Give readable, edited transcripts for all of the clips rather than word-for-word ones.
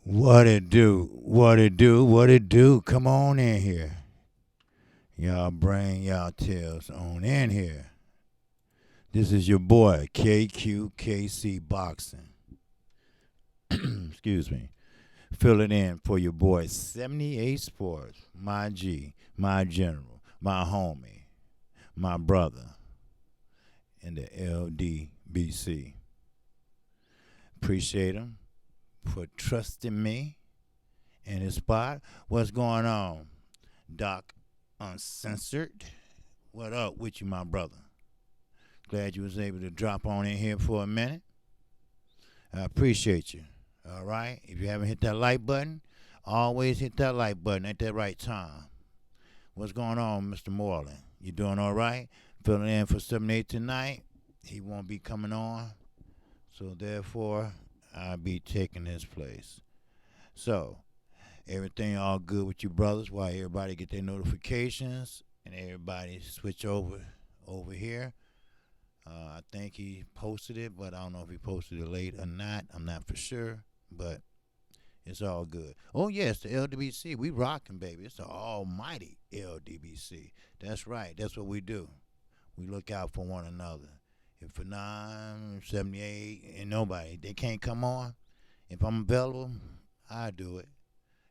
What it do? What it do? What it do? Come on in here. Y'all bring y'all tails on in here. This is your boy, Kqkc Boxing. Excuse me. Fill it in for your boy, 78 Sports. My G, my general, my homie, my brother in the LDBC. Appreciate him for trusting me in his spot. What's going on, Doc Uncensored? What up with you, my brother? Glad you was able to drop on in here for a minute. I appreciate you. All right. If you haven't hit that like button, always hit that like button at that right time. What's going on, Mr. Moreland? You doing all right? Filling in for 78 tonight. He won't be coming on. So therefore, I'll be taking his place. So, everything all good with you brothers while everybody get their notifications and everybody switch over here. I think he posted it, but I don't know if he posted it late or not. I'm not for sure, but it's all good. Oh, yes, the LDBC. We rocking, baby. It's the almighty LDBC. That's right. That's what we do. We look out for one another. If for 78, and nobody, they can't come on, if I'm available, I do it.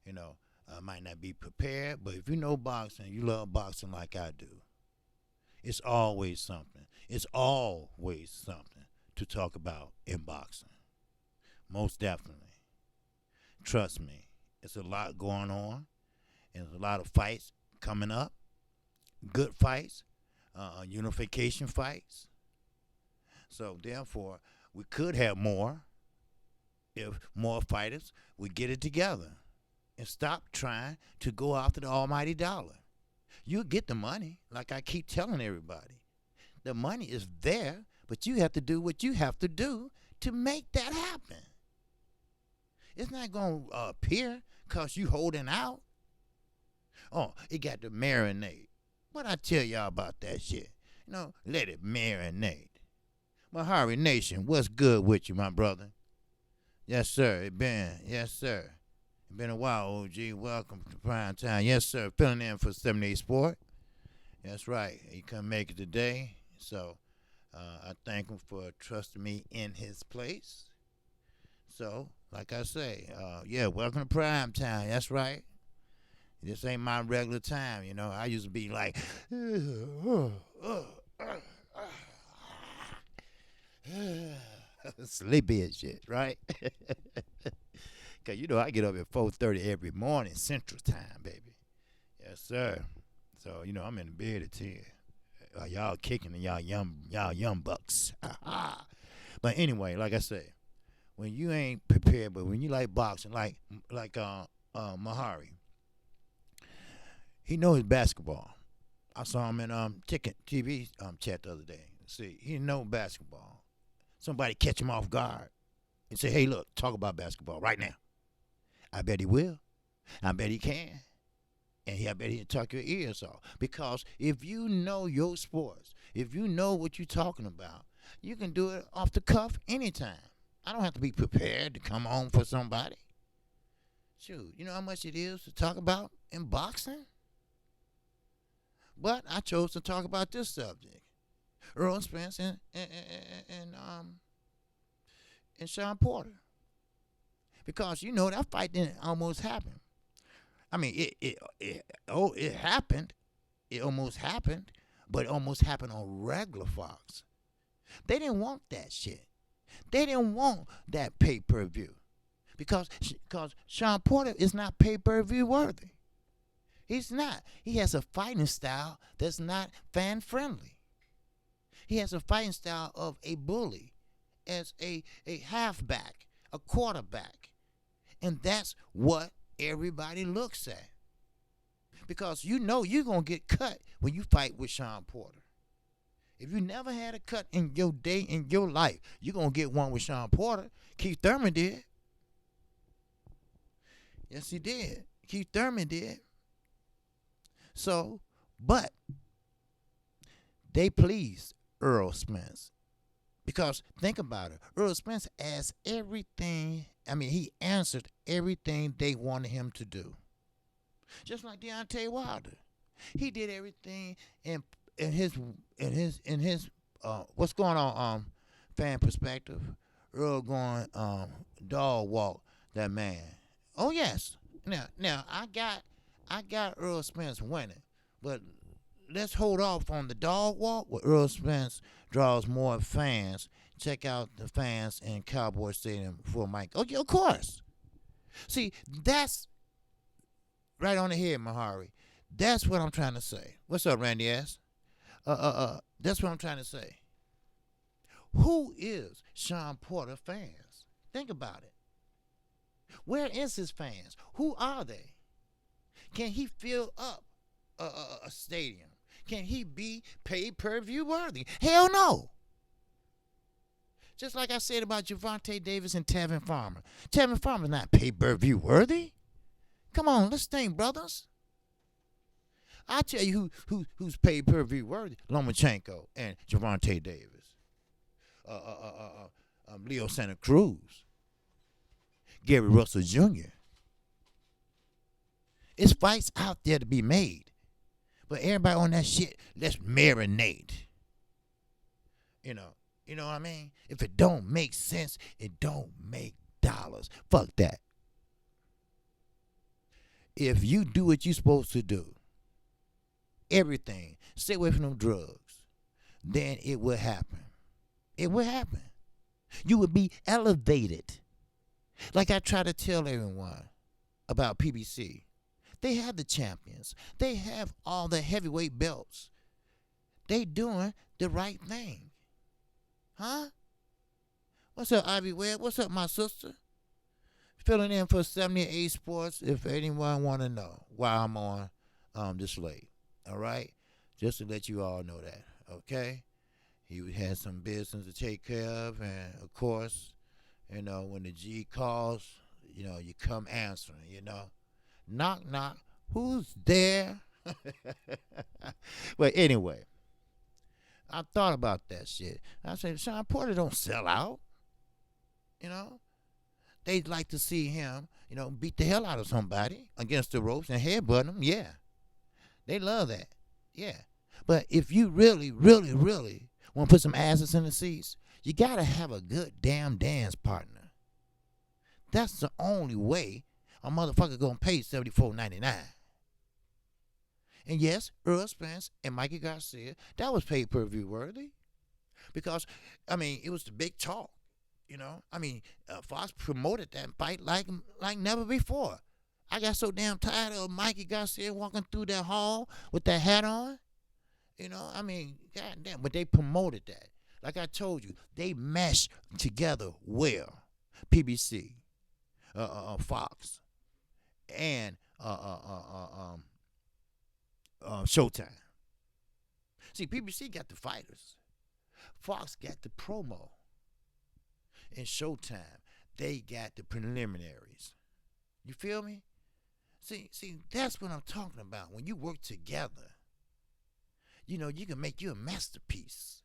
I might not be prepared, but if you know boxing, you love boxing like I do, it's always something. It's always something to talk about in boxing. Most definitely. Trust me, it's a lot going on, and there's a lot of fights coming up. Good fights, unification fights. So therefore, we could have more if more fighters would get it together and stop trying to go after the almighty dollar. You'll get the money, like I keep telling everybody. The money is there, but you have to do what you have to do to make that happen. It's not going to appear because you holding out. Oh, it got to marinate. What I tell y'all about that shit? Let it marinate. Mahari Nation, what's good with you, my brother? Yes, sir. Yes, sir. It been a while, OG. Welcome to Prime Time. Yes, sir. Filling in for 78 Sport. That's right. He couldn't make it today. So I thank him for trusting me in his place. So, like I say, welcome to Prime Time. That's right. This ain't my regular time, I used to be like, sleepy and shit, right? Because, I get up at 4:30 every morning, Central Time, baby. Yes, sir. So, I'm in the bed at 10. Y'all kicking and y'all young bucks. But anyway, like I say, when you ain't prepared, but when you like boxing, like Mahari, he knows basketball. I saw him in Ticket TV chat the other day. See, he know basketball. Somebody catch him off guard and say, hey, look, talk about basketball right now. I bet he will. I bet he can. And I bet he'll talk your ears off. Because if you know your sports, if you know what you're talking about, you can do it off the cuff anytime. I don't have to be prepared to come on for somebody. Shoot, you know how much it is to talk about in boxing? But I chose to talk about this subject. Earl Spence and Sean Porter. Because, that fight didn't almost happen. I mean, it happened. It almost happened, but it almost happened on regular Fox. They didn't want that shit. They didn't want that pay-per-view because Sean Porter is not pay-per-view worthy. He's not. He has a fighting style that's not fan-friendly. He has a fighting style of a bully, as a halfback, a quarterback. And that's what everybody looks at. Because you're going to get cut when you fight with Sean Porter. If you never had a cut in your day, in your life, you're going to get one with Sean Porter. Keith Thurman did. Yes, he did. Keith Thurman did. So, but they pleased Earl Spence. Because think about it. Earl Spence has everything he answered everything they wanted him to do. Just like Deontay Wilder. He did everything in his what's going on fan perspective. Earl going dog walk that man. Oh yes. Now I got Earl Spence winning, but let's hold off on the dog walk where Earl Spence draws more fans. Check out the fans in Cowboy Stadium for Mike. Okay, of course. See, that's right on the head, Mahari. That's what I'm trying to say. What's up, Randy S? That's what I'm trying to say. Who is Sean Porter fans? Think about it. Where is his fans? Who are they? Can he fill up a stadium? Can he be pay-per-view worthy? Hell no. Just like I said about Gervonta Davis and Tevin Farmer. Tevin Farmer's not pay-per-view worthy. Come on, let's think, brothers. I'll tell you who's pay-per-view worthy. Lomachenko and Gervonta Davis. Leo Santa Cruz. Gary Russell Jr. It's fights out there to be made. But everybody on that shit, let's marinate. You know what I mean? If it don't make sense, it don't make dollars. Fuck that. If you do what you're supposed to do, everything, stay away from them drugs, then it will happen. It will happen. You will be elevated. Like I try to tell everyone about PBC. They have the champions. They have all the heavyweight belts. They doing the right thing. Huh? What's up, Ivy Webb? What's up, my sister? Filling in for 78 Sports if anyone want to know why I'm on this late. All right? Just to let you all know that. Okay? He had some business to take care of. And, of course, when the G calls, you come answering, Knock, knock. Who's there? But anyway, I thought about that shit. I said, Sean Porter don't sell out. They'd like to see him, beat the hell out of somebody against the ropes and headbutt them. Yeah. They love that. Yeah. But if you really, really, really want to put some asses in the seats, you got to have a good damn dance partner. That's the only way a motherfucker going to pay $74.99. And yes, Earl Spence and Mikey Garcia, that was pay-per-view worthy. Because, it was the big talk. Fox promoted that fight like never before. I got so damn tired of Mikey Garcia walking through that hall with that hat on. Goddamn. But they promoted that. Like I told you, they meshed together well. PBC, Fox, and Showtime. See, PBC got the fighters. Fox got the promo. And Showtime, they got the preliminaries. You feel me? See, that's what I'm talking about. When you work together, you can make you a masterpiece.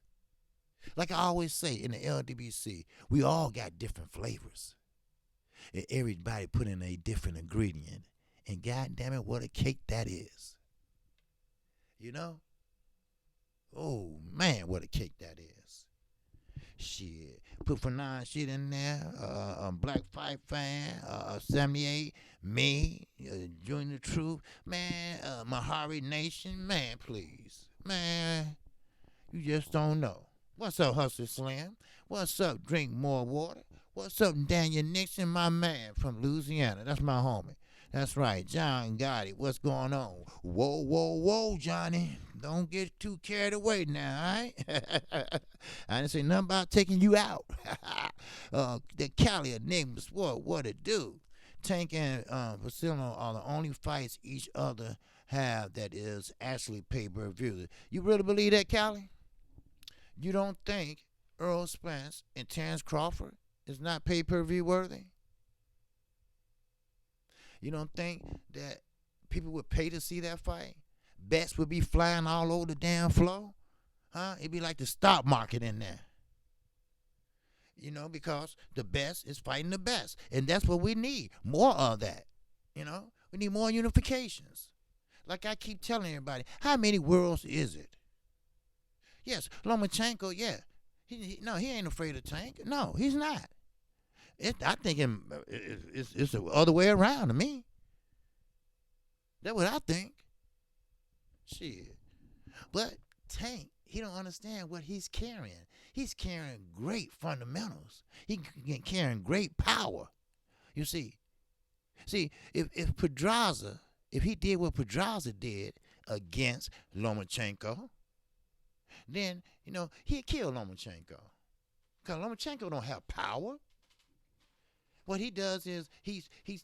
Like I always say in the LDBC, we all got different flavors. And everybody put in a different ingredient. And God damn it, what a cake that is. Oh, man, what a cake that is. Shit. Put for 9 shit in there. Black Fight fan. 78. Me. Junior Truth. Man. Mahari Nation. Man, please. Man. You just don't know. What's up, Hustle Slam? What's up, Drink More Water? What's up, Daniel Nixon, my man from Louisiana? That's my homie. That's right, John Gotti. What's going on? Whoa, whoa, whoa, Johnny. Don't get too carried away now, all right? I didn't say nothing about taking you out. The Cali Enigmas, what it do? Tank and Vasilo are the only fights each other have that is actually pay-per-view. You really believe that, Cali? You don't think Earl Spence and Terrence Crawford is not pay-per-view worthy? You don't think that people would pay to see that fight? Bets would be flying all over the damn floor? Huh? It'd be like the stock market in there. because the best is fighting the best. And that's what we need. More of that. We need more unifications. Like I keep telling everybody, how many worlds is it? Yes, Lomachenko, yeah. He ain't afraid of Tank. No, he's not. I think it's the other way around to me. That's what I think. Shit. But Tank, he don't understand what he's carrying. He's carrying great fundamentals. He's carrying great power. You see, if Pedraza, if he did what Pedraza did against Lomachenko, then, he'd kill Lomachenko. Because Lomachenko don't have power. What he does is he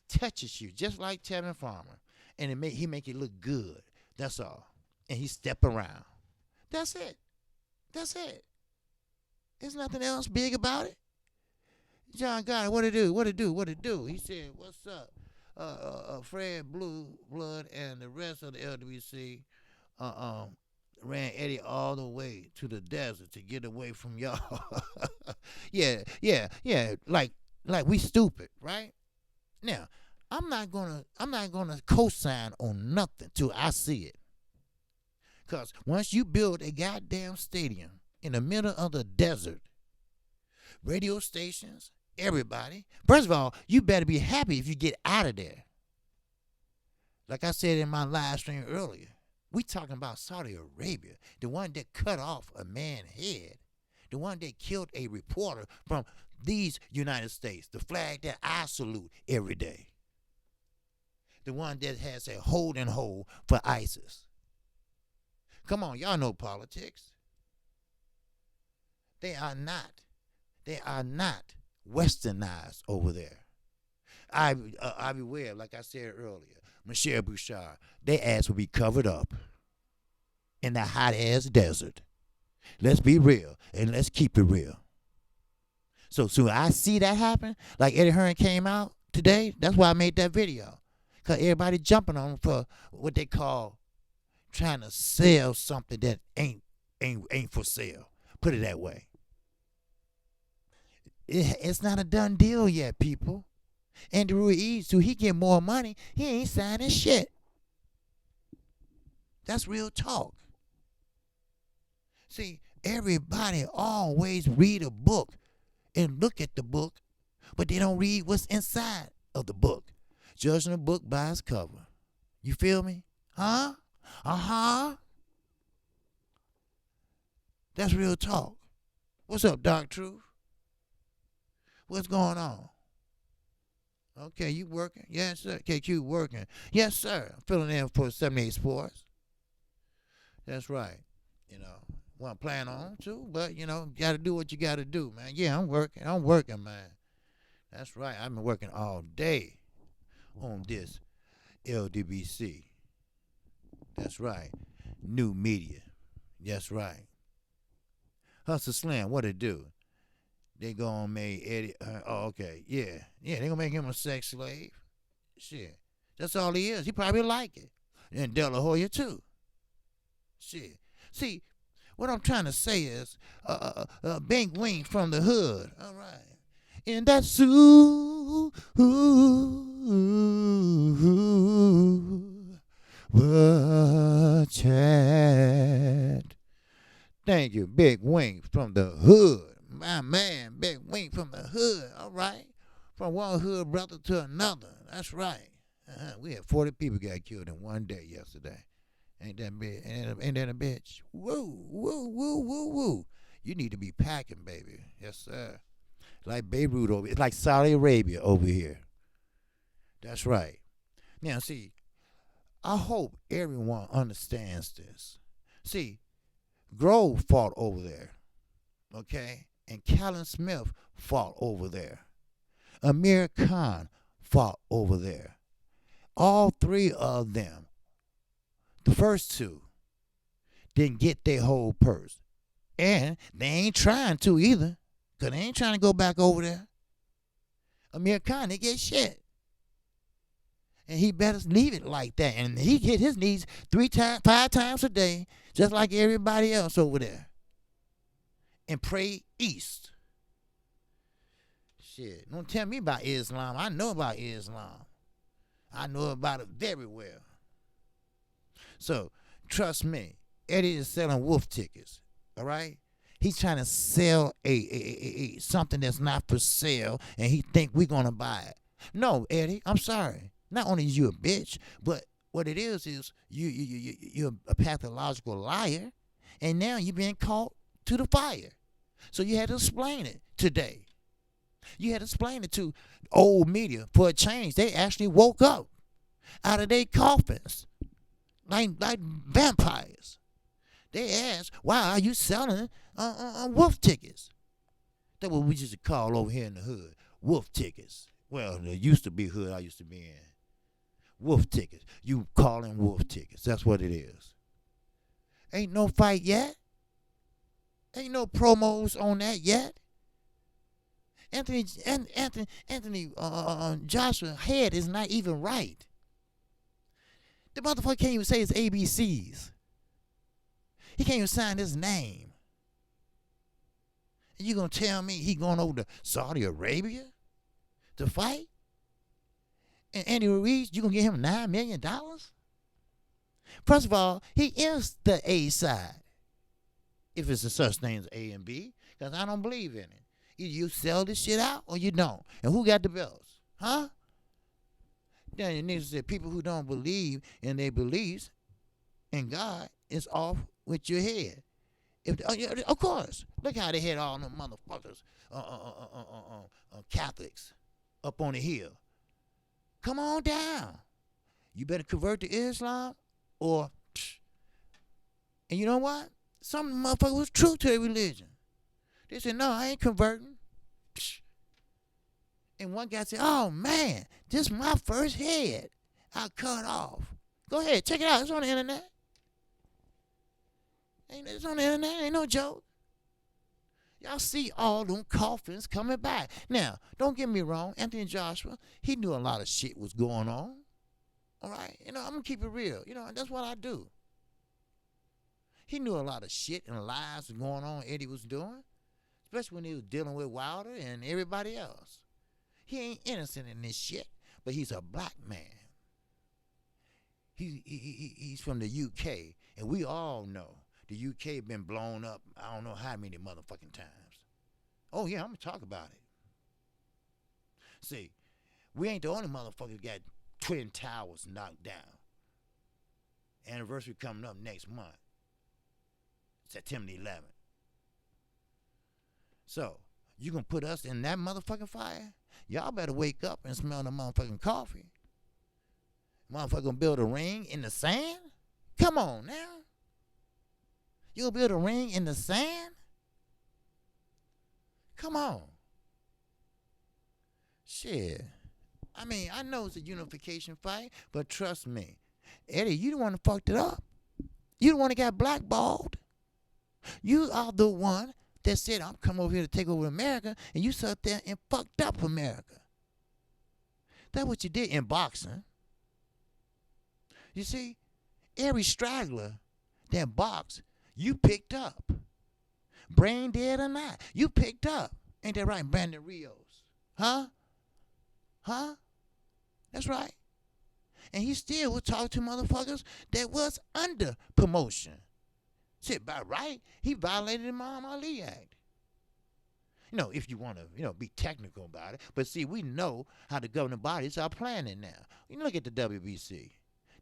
touches you, just like Tevin Farmer. And he make it look good. That's all. And he step around. That's it. That's it. There's nothing else big about it. John Gotti, what it do? He said, what's up? Fred Blue Blood and the rest of the LWC ran Eddie all the way to the desert to get away from y'all. yeah. Like we stupid, right? Now, I'm not gonna co-sign on nothing till I see it. Cause once you build a goddamn stadium in the middle of the desert, radio stations, everybody, first of all, you better be happy if you get out of there. Like I said in my live stream earlier, we talking about Saudi Arabia, the one that cut off a man's head, the one that killed a reporter from these United States, the flag that I salute every day, the one that has a holding hole for ISIS. Come on, y'all know politics. They are not westernized over there. Ivy Webb, like I said earlier, Michelle Bouchard, their ass will be covered up in the hot-ass desert. Let's be real, and let's keep it real. So soon I see that happen, like Eddie Hearn came out today, that's why I made that video. Because everybody jumping on him for what they call trying to sell something that ain't for sale. Put it that way. It's not a done deal yet, people. Andy Ruiz, too, he get more money. He ain't signing shit. That's real talk. See, everybody always read a book and look at the book, but they don't read what's inside of the book. Judging a book by its cover. You feel me? Huh? That's real talk. What's up, Dark Truth? What's going on? Okay, you working? Yes, sir. Kqkc working. Yes, sir. I'm filling in for 78 Sports. That's right. Want to plan on too, but got to do what you got to do, man. Yeah, I'm working, man. That's right. I've been working all day on this LDBC. That's right. New media. That's right. Hustle Slam, what it do? They gonna make Eddie, okay, yeah, they gonna make him a sex slave. Shit, that's all he is. He probably like it. And De La Hoya too. Shit. See, what I'm trying to say is, Bink Wing from the hood. All right. In that suit, chat. Thank you, Big Wing from the hood. My man, Big Wing from the hood. All right. From one hood brother to another. That's right. We had 40 people got killed in one day yesterday. Ain't that a bitch? Woo. You need to be packing, baby. Yes, sir. Like Beirut over here. It's like Saudi Arabia over here. That's right. Now, see, I hope everyone understands this. See, Grove fought over there, okay? And Callan Smith fought over there. Amir Khan fought over there. All three of them, the first two, didn't get their whole purse. And they ain't trying to either, because they ain't trying to go back over there. Amir Khan, they get shit. And he better leave it like that. And he hit his knees 5 times a day, just like everybody else over there. And pray east. Shit, don't tell me about Islam. I know about Islam. I know about it very well. So, trust me, Eddie is selling wolf tickets, all right? He's trying to sell a something that's not for sale, and he think we're going to buy it. No, Eddie, I'm sorry. Not only is you a bitch, but what it is you're a pathological liar, and now you're being caught to the fire. So you had to explain it today. You had to explain it to old media for a change. They actually woke up out of their coffins like vampires. They asked, why are you selling wolf tickets? That's what we used to call over here in the hood, wolf tickets. Well, there used to be hood I used to be in. Wolf tickets. You calling wolf tickets. That's what it is. Ain't no fight yet. Ain't no promos on that yet. Anthony Joshua's head is not even right. The motherfucker can't even say his ABCs. He can't even sign his name. And you gonna tell me he going over to Saudi Arabia to fight? And Andy Ruiz, you gonna give him $9 million? First of all, he is the A side. If it's a such thing as A and B, because I don't believe in it. Either you sell this shit out or you don't. And who got the belts? Huh? Then you need to say people who don't believe in their beliefs in God is off with your head. Of course. Look how they had all them motherfuckers, Catholics, up on the hill. Come on down. You better convert to Islam or... And you know what? Some motherfuckers was true to their religion. They said, no, I ain't converting. And one guy said, oh, man, this is my first head I cut off. Go ahead, check it out. It's on the internet. It's on the internet. Ain't no joke. Y'all see all them coffins coming back. Now, don't get me wrong. Anthony Joshua, he knew a lot of shit was going on. All right? I'm going to keep it real. That's what I do. He knew a lot of shit and lies was going on Eddie was doing, especially when he was dealing with Wilder and everybody else. He ain't innocent in this shit, but he's a black man. He's from the UK, and we all know the UK been blown up I don't know how many motherfucking times. Oh, yeah, I'm going to talk about it. See, we ain't the only motherfuckers got Twin Towers knocked down. Anniversary coming up next month. September 11th. So, you gonna put us in that motherfucking fire? Y'all better wake up and smell the motherfucking coffee. Motherfucker gonna build a ring in the sand? Come on now. You gonna build a ring in the sand? Come on. Shit. I mean, I know it's a unification fight, but trust me, Eddie, you the one that fucked it up. You the one that got blackballed. You are the one that said, I'm coming over here to take over America, and you sat there and fucked up America. That's what you did in boxing. You see, every straggler that boxed, you picked up. Brain dead or not, you picked up. Ain't that right, Brandon Rios? Huh? That's right. And he still would talk to motherfuckers that was under promotion. Shit, by right, he violated the Muhammad Ali Act. If you want to, be technical about it. But see, we know how the governing bodies are planning now. Look at the WBC.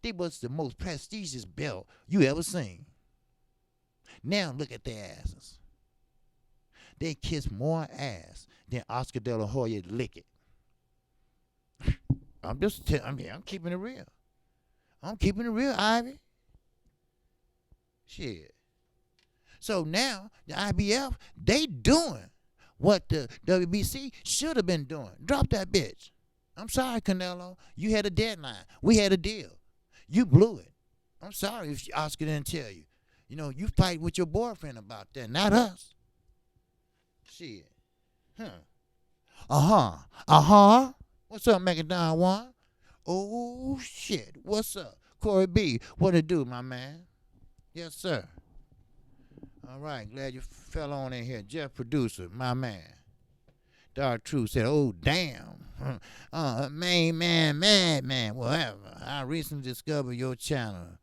They was the most prestigious belt you ever seen. Now look at their asses. They kiss more ass than Oscar De La Hoya lick it. I'm keeping it real. I'm keeping it real, Ivy. Shit. So now, the IBF, they doing what the WBC should have been doing. Drop that bitch. I'm sorry, Canelo. You had a deadline. We had a deal. You blew it. I'm sorry if Oscar didn't tell you. You fight with your boyfriend about that, not us. Shit. What's up, Megadon One? Oh, shit. What's up? Corey B. What it do, my man? Yes, sir. All right, glad you fell on in here. Jeff Producer, my man. Dark Truth said, "Oh damn, man, whatever. I recently discovered your channel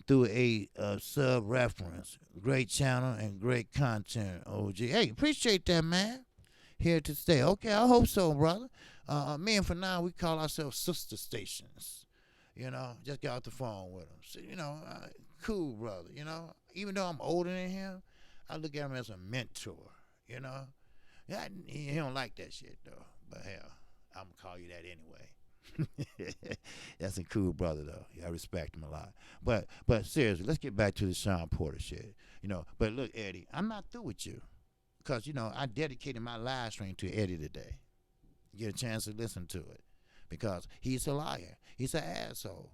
through a sub reference. Great channel and great content, OG. Hey, appreciate that, man. Here to stay. Okay, I hope so, brother. Me and for now, we call ourselves sister stations. Just got off the phone with him. So, cool, brother. Even though I'm older than him, I look at him as a mentor. Yeah, he don't like that shit though. But hell, I'm gonna call you that anyway. That's a cool brother though. Yeah, I respect him a lot. But seriously, let's get back to the Sean Porter shit. But look, Eddie, I'm not through with you. Cause I dedicated my live stream to Eddie today. Get a chance to listen to it. Because he's a liar. He's an asshole.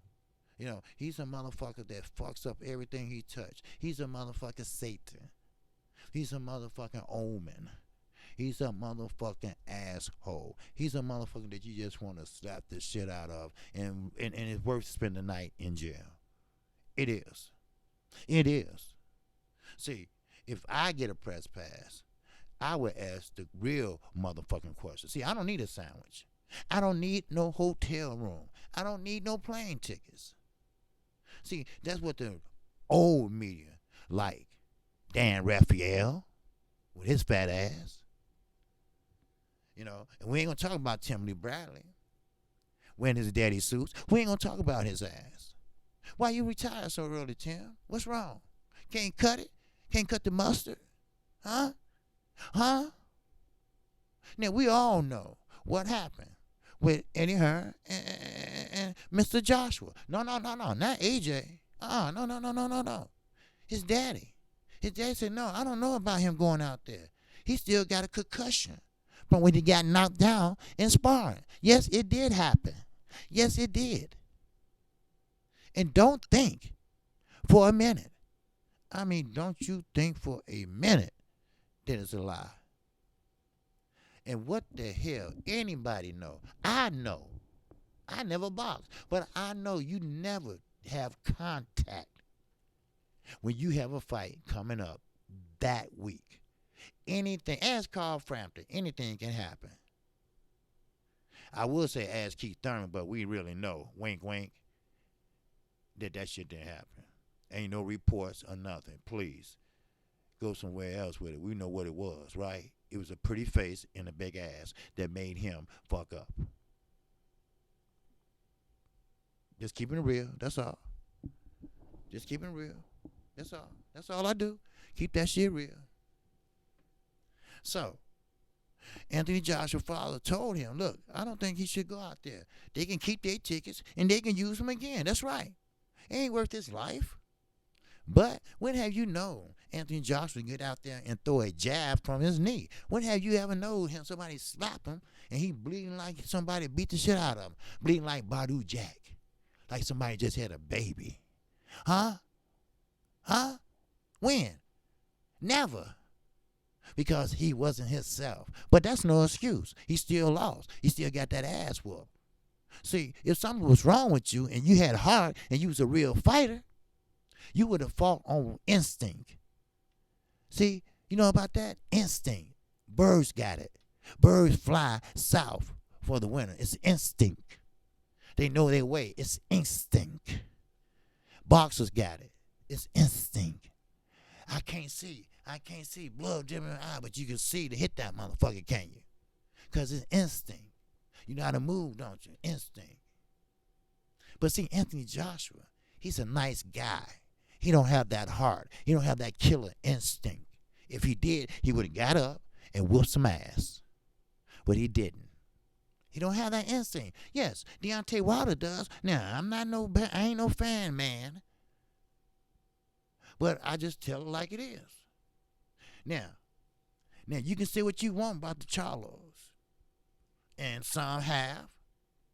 He's a motherfucker that fucks up everything he touched. He's a motherfucking Satan. He's a motherfucking omen. He's a motherfucking asshole. He's a motherfucker that you just want to slap the shit out of, and it's worth spending the night in jail. It is. It is. See, if I get a press pass, I would ask the real motherfucking question. See, I don't need a sandwich. I don't need no hotel room. I don't need no plane tickets. See, that's what the old media like. Dan Raphael with his fat ass. And we ain't gonna talk about Timothy Bradley wearing his daddy suits. We ain't gonna talk about his ass. Why you retired so early, Tim? What's wrong? Can't cut it? Can't cut the mustard? Huh? Now we all know what happened with Eddie Hearn and Mr. Joshua. No, not AJ. No. His daddy. His dad said, no, I don't know about him going out there. He still got a concussion from when he got knocked down in sparring. Yes, it did happen. Yes, it did. And don't think for a minute. Don't you think for a minute that it's a lie. And what the hell anybody know? I know. I never boxed. But I know you never have contact when you have a fight coming up that week. Anything, ask Carl Frampton, anything can happen. I will say ask Keith Thurman, but we really know, wink, wink, that shit didn't happen. Ain't no reports or nothing. Please, go somewhere else with it. We know what it was, right? It was a pretty face and a big ass that made him fuck up. Just keeping it real, that's all. Just keeping it real. That's all. That's all I do. Keep that shit real. So, Anthony Joshua's father told him, look, I don't think he should go out there. They can keep their tickets and they can use them again. That's right. It ain't worth his life. But when have you known Anthony Joshua get out there and throw a jab from his knee? When have you ever known him, somebody slap him and he bleeding like somebody beat the shit out of him? Bleeding like Badu Jack. Like somebody just had a baby. Huh? When? Never. Because he wasn't himself. But that's no excuse. He still lost. He still got that ass whooped. See, if something was wrong with you and you had heart and you was a real fighter, you would have fought on instinct. See, you know about that? Instinct. Birds got it. Birds fly south for the winter. It's instinct. They know their way. It's instinct. Boxers got it. It's instinct. I can't see blood dripping in my eye, but you can see to hit that motherfucker, can you? Because it's instinct. You know how to move, don't you? Instinct. But see, Anthony Joshua, he's a nice guy. He don't have that heart. He don't have that killer instinct. If he did, he would have got up and whooped some ass. But he didn't. He don't have that instinct. Yes, Deontay Wilder does. Now, I ain't no fan, man. But I just tell it like it is. Now, you can say what you want about the Charlos. And some have.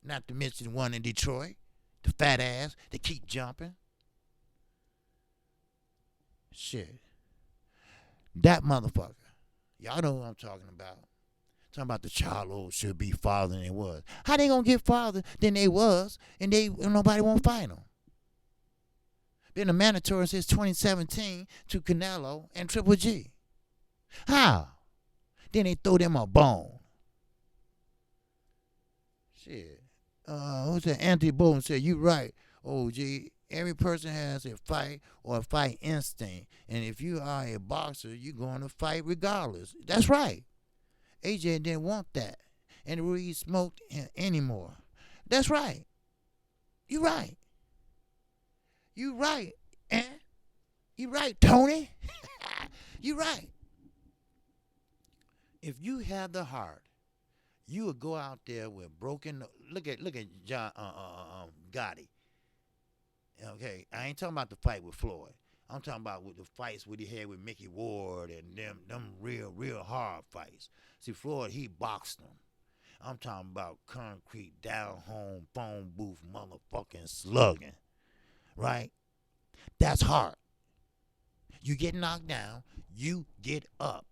Not to mention the one in Detroit. The fat ass that keep jumping. Shit. That motherfucker. Y'all know what I'm talking about. Talking about the Charlos should be farther than they was. How they gonna get farther than they was and nobody won't fight them? Been a mandatory since 2017 to Canelo and Triple G. How? Then they throw them a bone. Shit. Who's that? Anthony Bolton said, you right, OG. Every person has a fight or a fight instinct. And if you are a boxer, you're going to fight regardless. That's right. AJ didn't want that. And Ruiz smoked anymore. That's right. You right. You right. And you right, Tony. You right. If you have the heart, you would go out there with broken. Look at John Gotti. Okay, I ain't talking about the fight with Floyd. I'm talking about with the fights what he had with Mickey Ward and them real hard fights. See, Floyd, he boxed them. I'm talking about concrete, down home, phone booth, motherfucking slugging. Right? That's hard. You get knocked down, you get up.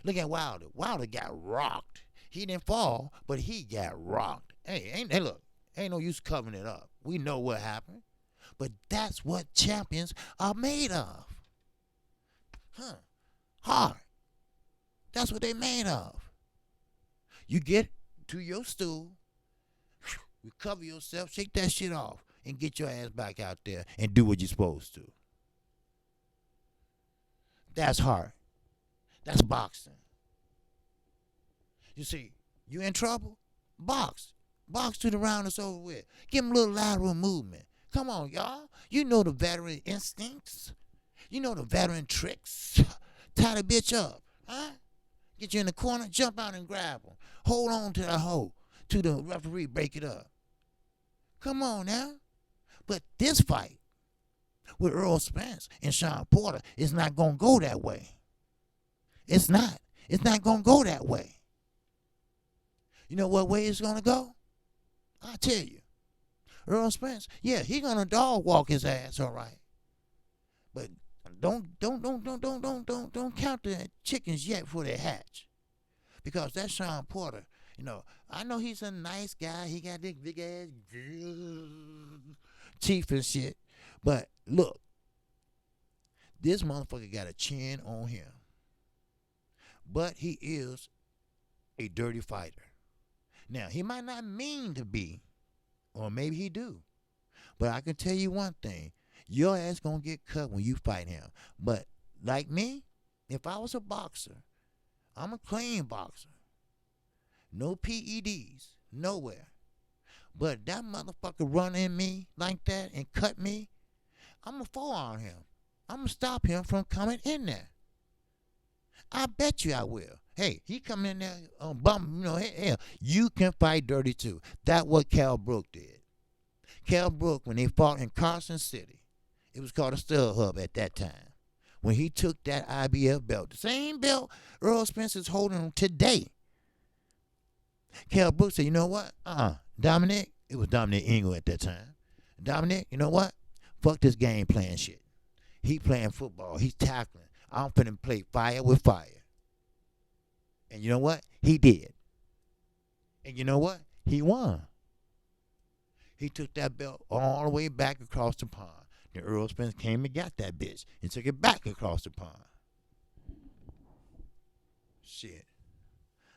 Look at Wilder. Wilder got rocked. He didn't fall, but he got rocked. Hey, look, ain't no use covering it up. We know what happened. But that's what champions are made of. Hard. That's what they made of. You get to your stool, recover yourself, shake that shit off, and get your ass back out there and do what you're supposed to. That's hard. That's boxing. You see, you in trouble? Box. Box to the round it's over with. Give them a little lateral movement. Come on, y'all. You know the veteran instincts. You know the veteran tricks. Tie the bitch up. Huh? Get you in the corner, jump out and grab them. Hold on to the hole till the referee break it up. Come on now. But this fight with Earl Spence and Sean Porter is not going to go that way. It's not. It's not going to go that way. You know what way it's going to go? I'll tell you. Earl Spence, yeah, he going to dog walk his ass, all right. But don't count the chickens yet before they hatch. Because that Sean Porter, you know, I know he's a nice guy. He got this big ass teeth and shit. But look, this motherfucker got a chin on him. But he is a dirty fighter. Now, he might not mean to be, or maybe he do. But I can tell you one thing. Your ass gonna get cut when you fight him. But like me, if I was a boxer, I'm a clean boxer. No PEDs, nowhere. But that motherfucker run in me like that and cut me, I'm gonna fall on him. I'm gonna stop him from coming in there. I bet you I will. Hey, he come in there on bum, you know, hell, you can fight dirty too. That's what Cal Brook did. Cal Brook, when they fought in Carson City, it was called a stud hub at that time. When he took that IBF belt, the same belt Earl Spence is holding today. Cal Brook said, you know what? Dominic, it was Dominic Ingle at that time. Dominic, you know what? Fuck this game plan shit. He playing football. He's tackling. I'm finna play fire with fire. And you know what? He did. And you know what? He won. He took that belt all the way back across the pond. Then Earl Spence came and got that bitch and took it back across the pond. Shit.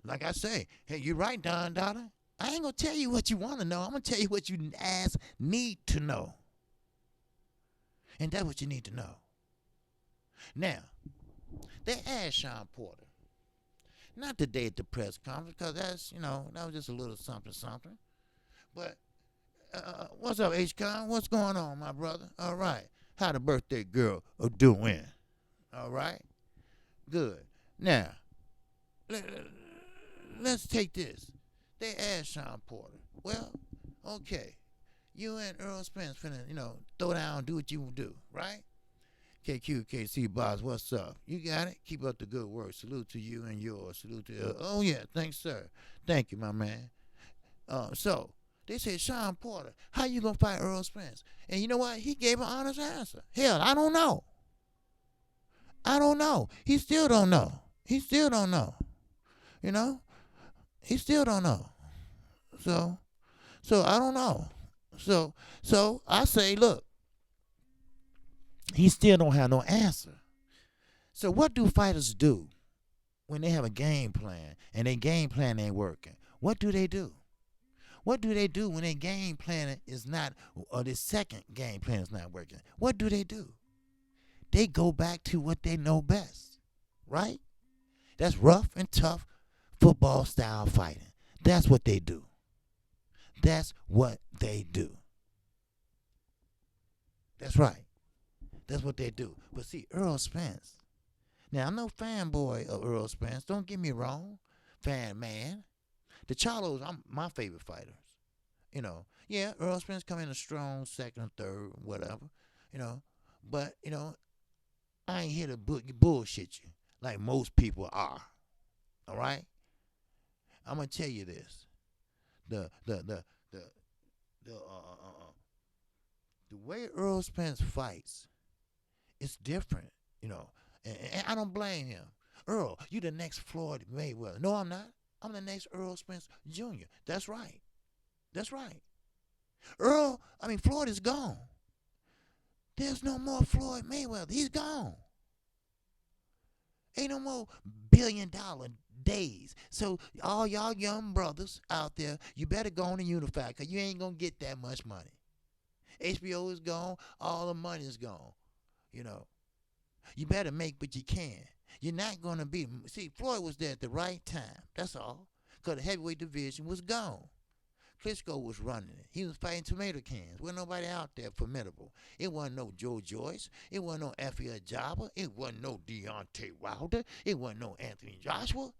Like I say, hey, you right, Don Dada. I ain't gonna tell you what you want to know. I'm gonna tell you what you ass need to know. And that's what you need to know. Now, they asked Sean Porter. Not today at the press conference, because that's, you know, that was just a little something. But, what's up, H-Con? What's going on, my brother? All right. How the birthday girl doing? All right. Good. Now, let's take this. They asked Sean Porter. Well, okay. You and Earl Spence finna, you know, throw down, do what you do, right? Kqkc boss, what's up? You got it? Keep up the good work. Salute to you and yours. Salute to oh yeah, thanks, sir. Thank you, my man. So they said, Sean Porter, how you gonna fight Earl Spence? And you know what? He gave an honest answer. Hell, I don't know. He still don't know. You know? He still don't know. So I don't know. So I say, look, he still don't have no answer. So what do fighters do when they have a game plan and their game plan ain't working? What do? What do they do when their game plan is not, or their second game plan is not working? What do? They go back to what they know best, right? That's rough and tough football style fighting. That's what they do. That's what they do. That's right. That's what they do. But see, Earl Spence. Now, I'm no fanboy of Earl Spence. Don't get me wrong. Fan man. The Charlos, I'm my favorite fighters. Yeah, Earl Spence come in a strong second or third, whatever. You know, but I ain't here to bullshit you like most people are. All right. I'm gonna tell you this. The way Earl Spence fights, it's different. And I don't blame him. Earl, you the next Floyd Mayweather. No, I'm not. I'm the next Earl Spence Jr. That's right. That's right. Floyd is gone. There's no more Floyd Mayweather. He's gone. Ain't no more $1 billion days. So all y'all young brothers out there, you better go on and unify, because you ain't going to get that much money. HBO is gone. All the money is gone. You better make what you can. You're not going to be. See, Floyd was there at the right time. That's all. Because the heavyweight division was gone. Klitschko was running it. He was fighting tomato cans. Wasn't nobody out there formidable. It wasn't no Joe Joyce. It wasn't no Effie Ajaba. It wasn't no Deontay Wilder. It wasn't no Anthony Joshua.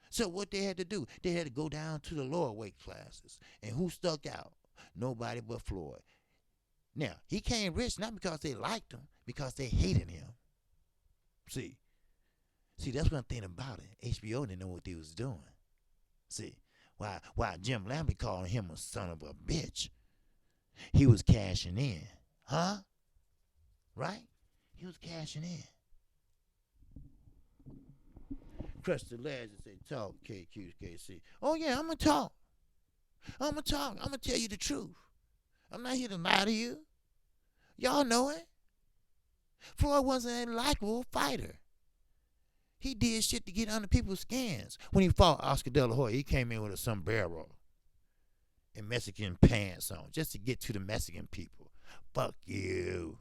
So what they had to do, they had to go down to the lower weight classes. And who stuck out? Nobody but Floyd. Now, he came rich not because they liked him, because they hated him. See, that's one thing about it. HBO didn't know what they was doing. See, why Jim Lambert called him a son of a bitch. He was cashing in. Huh? Right? He was cashing in. Crush the ledge and say, talk, Kqkc. Oh, yeah, I'm going to talk. I'm going to tell you the truth. I'm not here to lie to you. Y'all know it. Floyd wasn't a likable fighter. He did shit to get under people's skins. When he fought Oscar De La Hoya, he came in with a sombrero and Mexican pants on just to get to the Mexican people. Fuck you.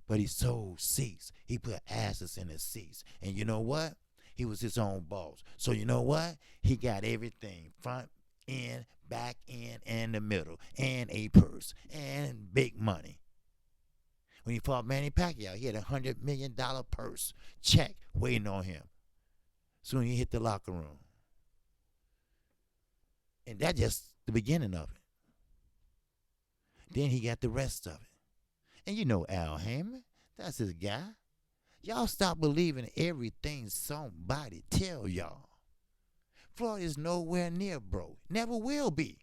But he sold seats. He put asses in his seats. And you know what? He was his own boss. So you know what? He got everything. Front end, back end, and the middle. And a purse. And big money. When he fought Manny Pacquiao, he had a $100 million purse check waiting on him. Soon he hit the locker room. And that's just the beginning of it. Then he got the rest of it. And you know Al Haymon, that's his guy. Y'all stop believing everything somebody tell y'all. Floyd is nowhere near broke. Never will be.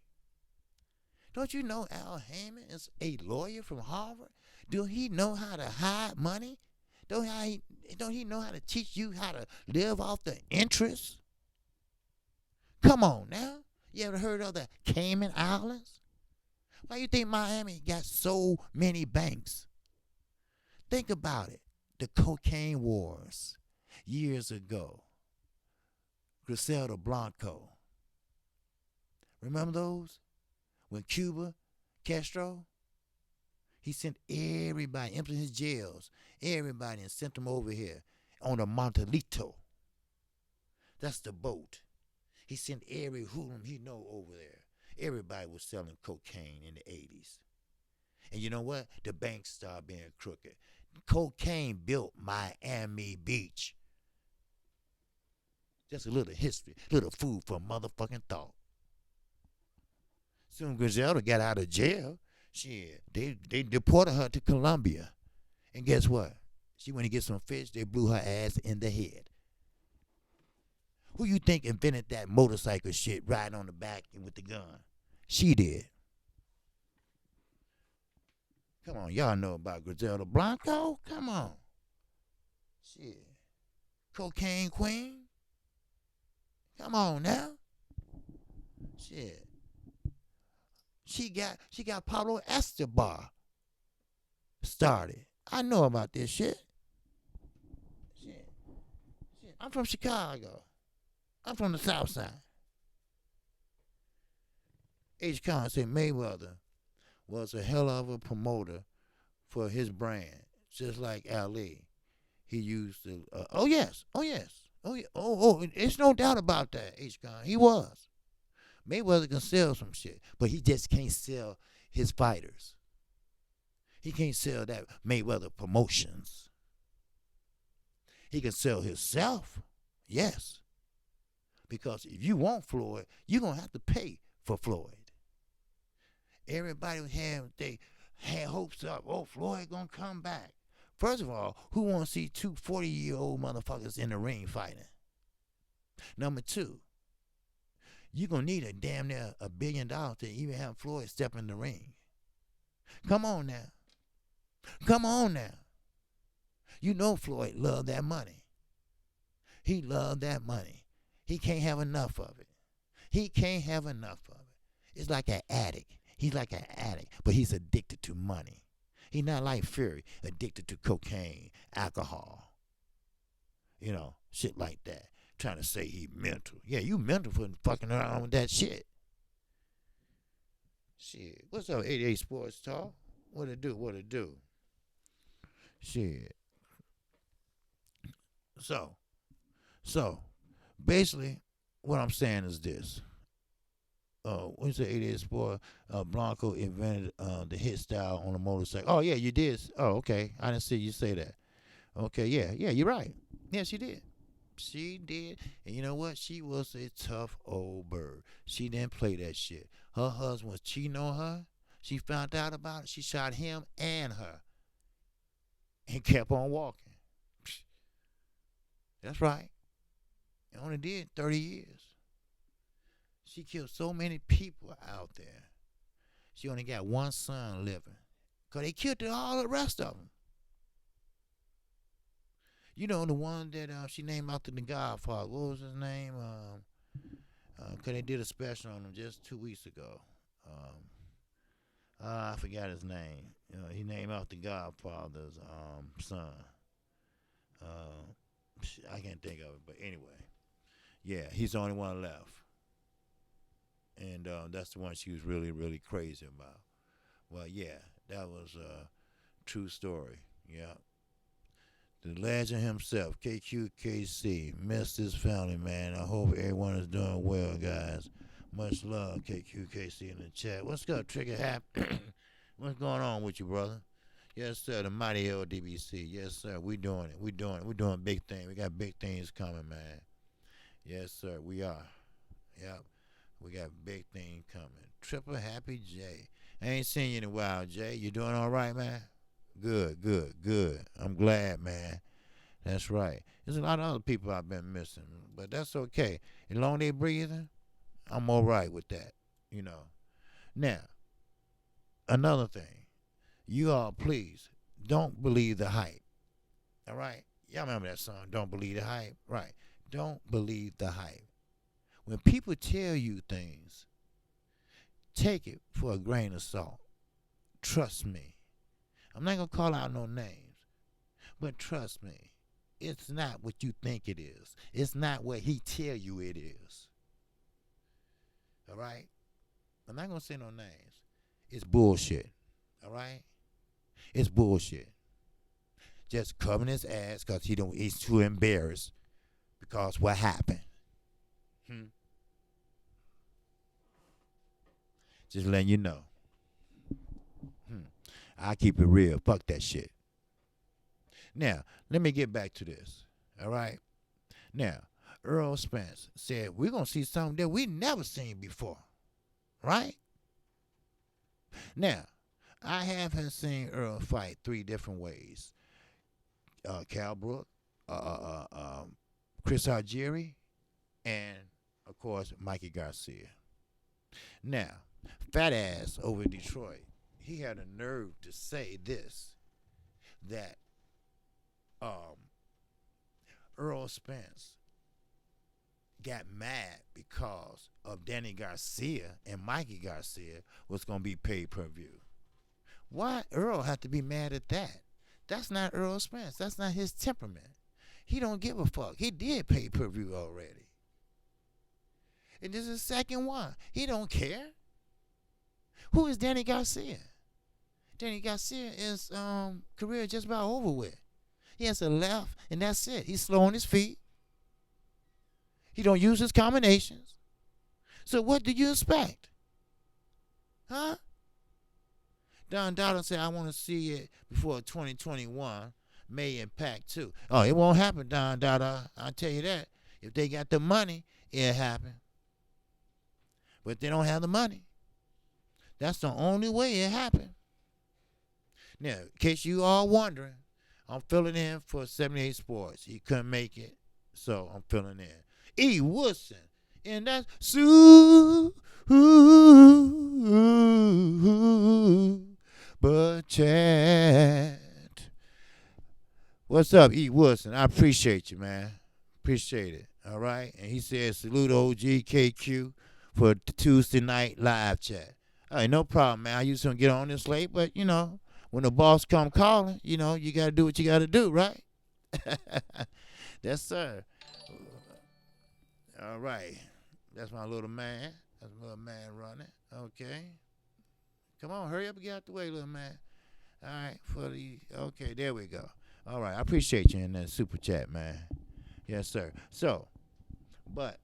Don't you know Al Haymon is a lawyer from Harvard? Do he know how to hide money? Don't he know how to teach you how to live off the interest? Come on now. You ever heard of the Cayman Islands? Why you think Miami got so many banks? Think about it. The cocaine wars years ago. Griselda Blanco. Remember those? When Cuba, Castro, he sent everybody, emptied his jails, everybody, and sent them over here on the Montelito. That's the boat. He sent every hoodlum he know over there. Everybody was selling cocaine in the 80s. And you know what? The banks started being crooked. Cocaine built Miami Beach. Just a little history, little food for motherfucking thought. Soon Griselda got out of jail. Shit, they deported her to Colombia. And guess what? She went to get some fish, they blew her ass in the head. Who you think invented that motorcycle shit, riding on the back and with the gun? She did. Come on, y'all know about Griselda Blanco? Come on. Shit. Cocaine queen? Come on now. Shit. She got Pablo Escobar started. I know about this shit. Shit. I'm from Chicago. I'm from the South Side. Kqkc said Mayweather was a hell of a promoter for his brand, just like Ali. He used to. Oh yes, oh yes, oh yeah, it's no doubt about that. Kqkc, he was. Mayweather can sell some shit, but he just can't sell his fighters. He can't sell that Mayweather Promotions. He can sell himself, yes, because if you want Floyd, you're gonna have to pay for Floyd. Everybody had hopes up. Oh, Floyd gonna come back. First of all, who want to see two 40-year-old motherfuckers in the ring fighting? Number two, you're going to need a damn near $1 billion to even have Floyd step in the ring. Come on now. Come on now. You know Floyd loved that money. He loved that money. He can't have enough of it. He can't have enough of it. It's like an addict. He's like an addict, but he's addicted to money. He's not like Fury, addicted to cocaine, alcohol, shit like that. Trying to say he mental. Yeah, you mental for fucking around with that shit. Shit. What's up, 88 Sports Talk? What it do? Shit. So, basically, what I'm saying is this. When you say 88 Sport, Blanco invented the hit style on a motorcycle. Oh, yeah, you did. Oh, okay. I didn't see you say that. Okay, yeah, you're right. Yeah, she did. She did. And you know what? She was a tough old bird. She didn't play that shit. Her husband was cheating on her. She found out about it. She shot him and her. And kept on walking. That's right. It only did 30 years. She killed so many people out there. She only got one son living. Because they killed all the rest of them. You know, the one that she named after the Godfather. What was his name? Because they did a special on him just 2 weeks ago. I forgot his name. He named after the Godfather's son. I can't think of it, but anyway. Yeah, he's the only one left. And that's the one she was really, really crazy about. Well, yeah, that was a true story. Yeah. The legend himself, Kqkc, missed his family, man. I hope everyone is doing well, guys. Much love, Kqkc in the chat. What's up, Trigger Hap? What's going on with you, brother? Yes, sir, the mighty LDBC. Yes, sir, we doing it. We're doing big things. We got big things coming, man. Yes, sir, we are. Yep. We got big things coming. Triple Happy J. I ain't seen you in a while, Jay. You doing all right, man? Good. I'm glad, man. That's right. There's a lot of other people I've been missing, but that's okay. As long as they breathing, I'm all right with that, Now, another thing. You all, please, don't believe the hype. All right? Y'all remember that song, Don't Believe the Hype? Right. Don't believe the hype. When people tell you things, take it for a grain of salt. Trust me. I'm not going to call out no names, but trust me. It's not what you think it is. It's not what he tell you it is. All right? I'm not going to say no names. It's bullshit. All right? It's bullshit. Just covering his ass because he's too embarrassed because what happened. Just letting you know. I keep it real. Fuck that shit. Now, let me get back to this. All right? Now, Earl Spence said, we're going to see something that we never seen before. Right? Now, I haven't seen Earl fight 3 different ways. Cal Brook, Chris Algieri, and, of course, Mikey Garcia. Now, fat ass over in Detroit, he had a nerve to say this, that Earl Spence got mad because of Danny Garcia and Mikey Garcia was going to be pay-per-view. Why Earl had to be mad at that? That's not Earl Spence. That's not his temperament. He don't give a fuck. He did pay-per-view already. And this is the second one. He don't care. Who is Danny Garcia? Danny Garcia is career just about over with. He has a left, and that's it. He's slow on his feet. He don't use his combinations. So what do you expect? Huh? Don Dada said, I want to see it before 2021 May Impact 2. Oh, it won't happen, Don Dada. I'll tell you that. If they got the money, it'll happen. But they don't have the money. That's the only way it happened. Now, in case you all wondering, I'm filling in for 78 Sports. He couldn't make it, so I'm filling in. E. Woodson, and that's Sue. But chat. What's up, E. Woodson? I appreciate you, man. Appreciate it. All right. And he says, salute OG KQ for the Tuesday night live chat. All right, no problem, man. I used to get on this late, but, when the boss come calling, you got to do what you got to do, right? Yes, sir. All right. That's my little man. That's my little man running. Okay. Come on, hurry up and get out the way, little man. All right. Okay, there we go. All right. I appreciate you in that super chat, man. Yes, sir. So, but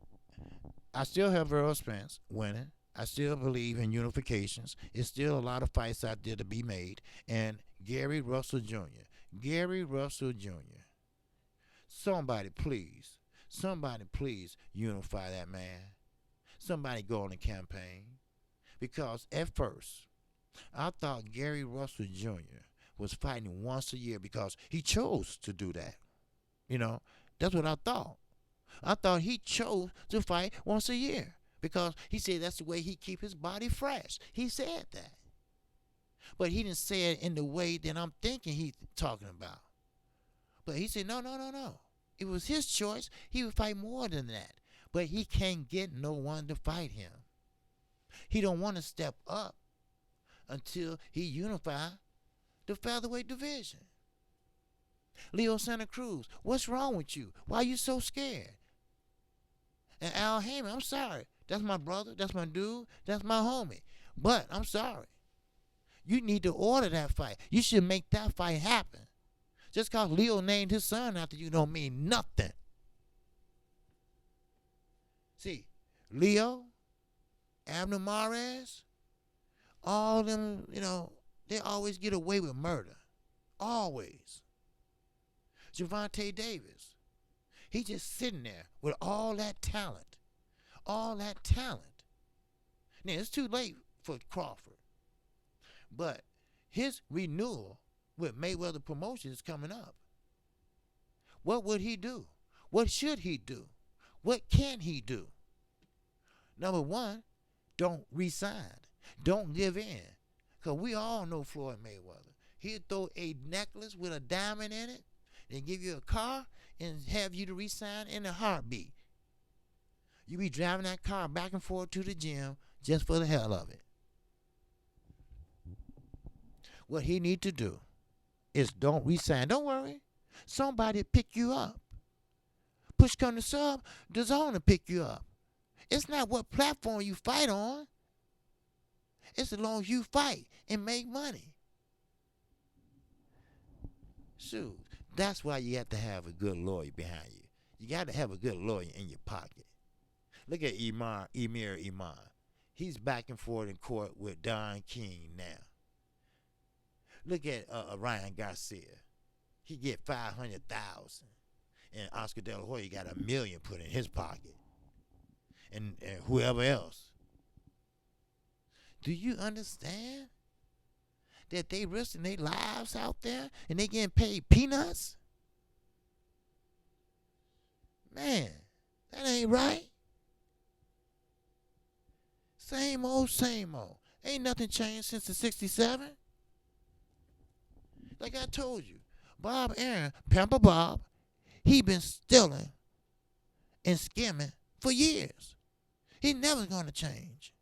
I still have Earl Spence winning. I still believe in unifications. It's still a lot of fights out there to be made. And Gary Russell Jr. Gary Russell Jr. Somebody please unify that man. Somebody go on the campaign. Because at first, I thought Gary Russell Jr. was fighting once a year because he chose to do that. That's what I thought. I thought he chose to fight once a year. Because he said that's the way he keep his body fresh. He said that. But he didn't say it in the way that I'm thinking he's talking about. But he said, no. It was his choice. He would fight more than that. But he can't get no one to fight him. He don't want to step up until he unify the featherweight division. Leo Santa Cruz, what's wrong with you? Why are you so scared? And Al Heyman, I'm sorry. That's my brother. That's my dude. That's my homie. But I'm sorry. You need to order that fight. You should make that fight happen. Just because Leo named his son after you don't mean nothing. See, Leo, Abner Mares, all of them, they always get away with murder. Always. Gervonta Davis, he just sitting there with all that talent. All that talent. Now, it's too late for Crawford. But his renewal with Mayweather Promotions is coming up. What would he do? What should he do? What can he do? Number one, don't resign. Don't give in. Because we all know Floyd Mayweather. He'll throw a necklace with a diamond in it and give you a car and have you to resign in a heartbeat. You be driving that car back and forth to the gym just for the hell of it. What he need to do is don't resign. Don't worry. Somebody pick you up. Push come to shove, the zone to pick you up. It's not what platform you fight on. It's as long as you fight and make money. Shoot, that's why you have to have a good lawyer behind you. You got to have a good lawyer in your pocket. Look at Emir Iman. He's back and forth in court with Don King now. Look at Ryan Garcia. He get $500,000, and Oscar De La Hoya got $1 million put in his pocket, and whoever else. Do you understand that they risking their lives out there and they getting paid peanuts? Man, that ain't right. Same old, same old. Ain't nothing changed since the 67. Like I told you, Bob Aaron, Pamper Bob, he been stealing and skimming for years. He never going to change.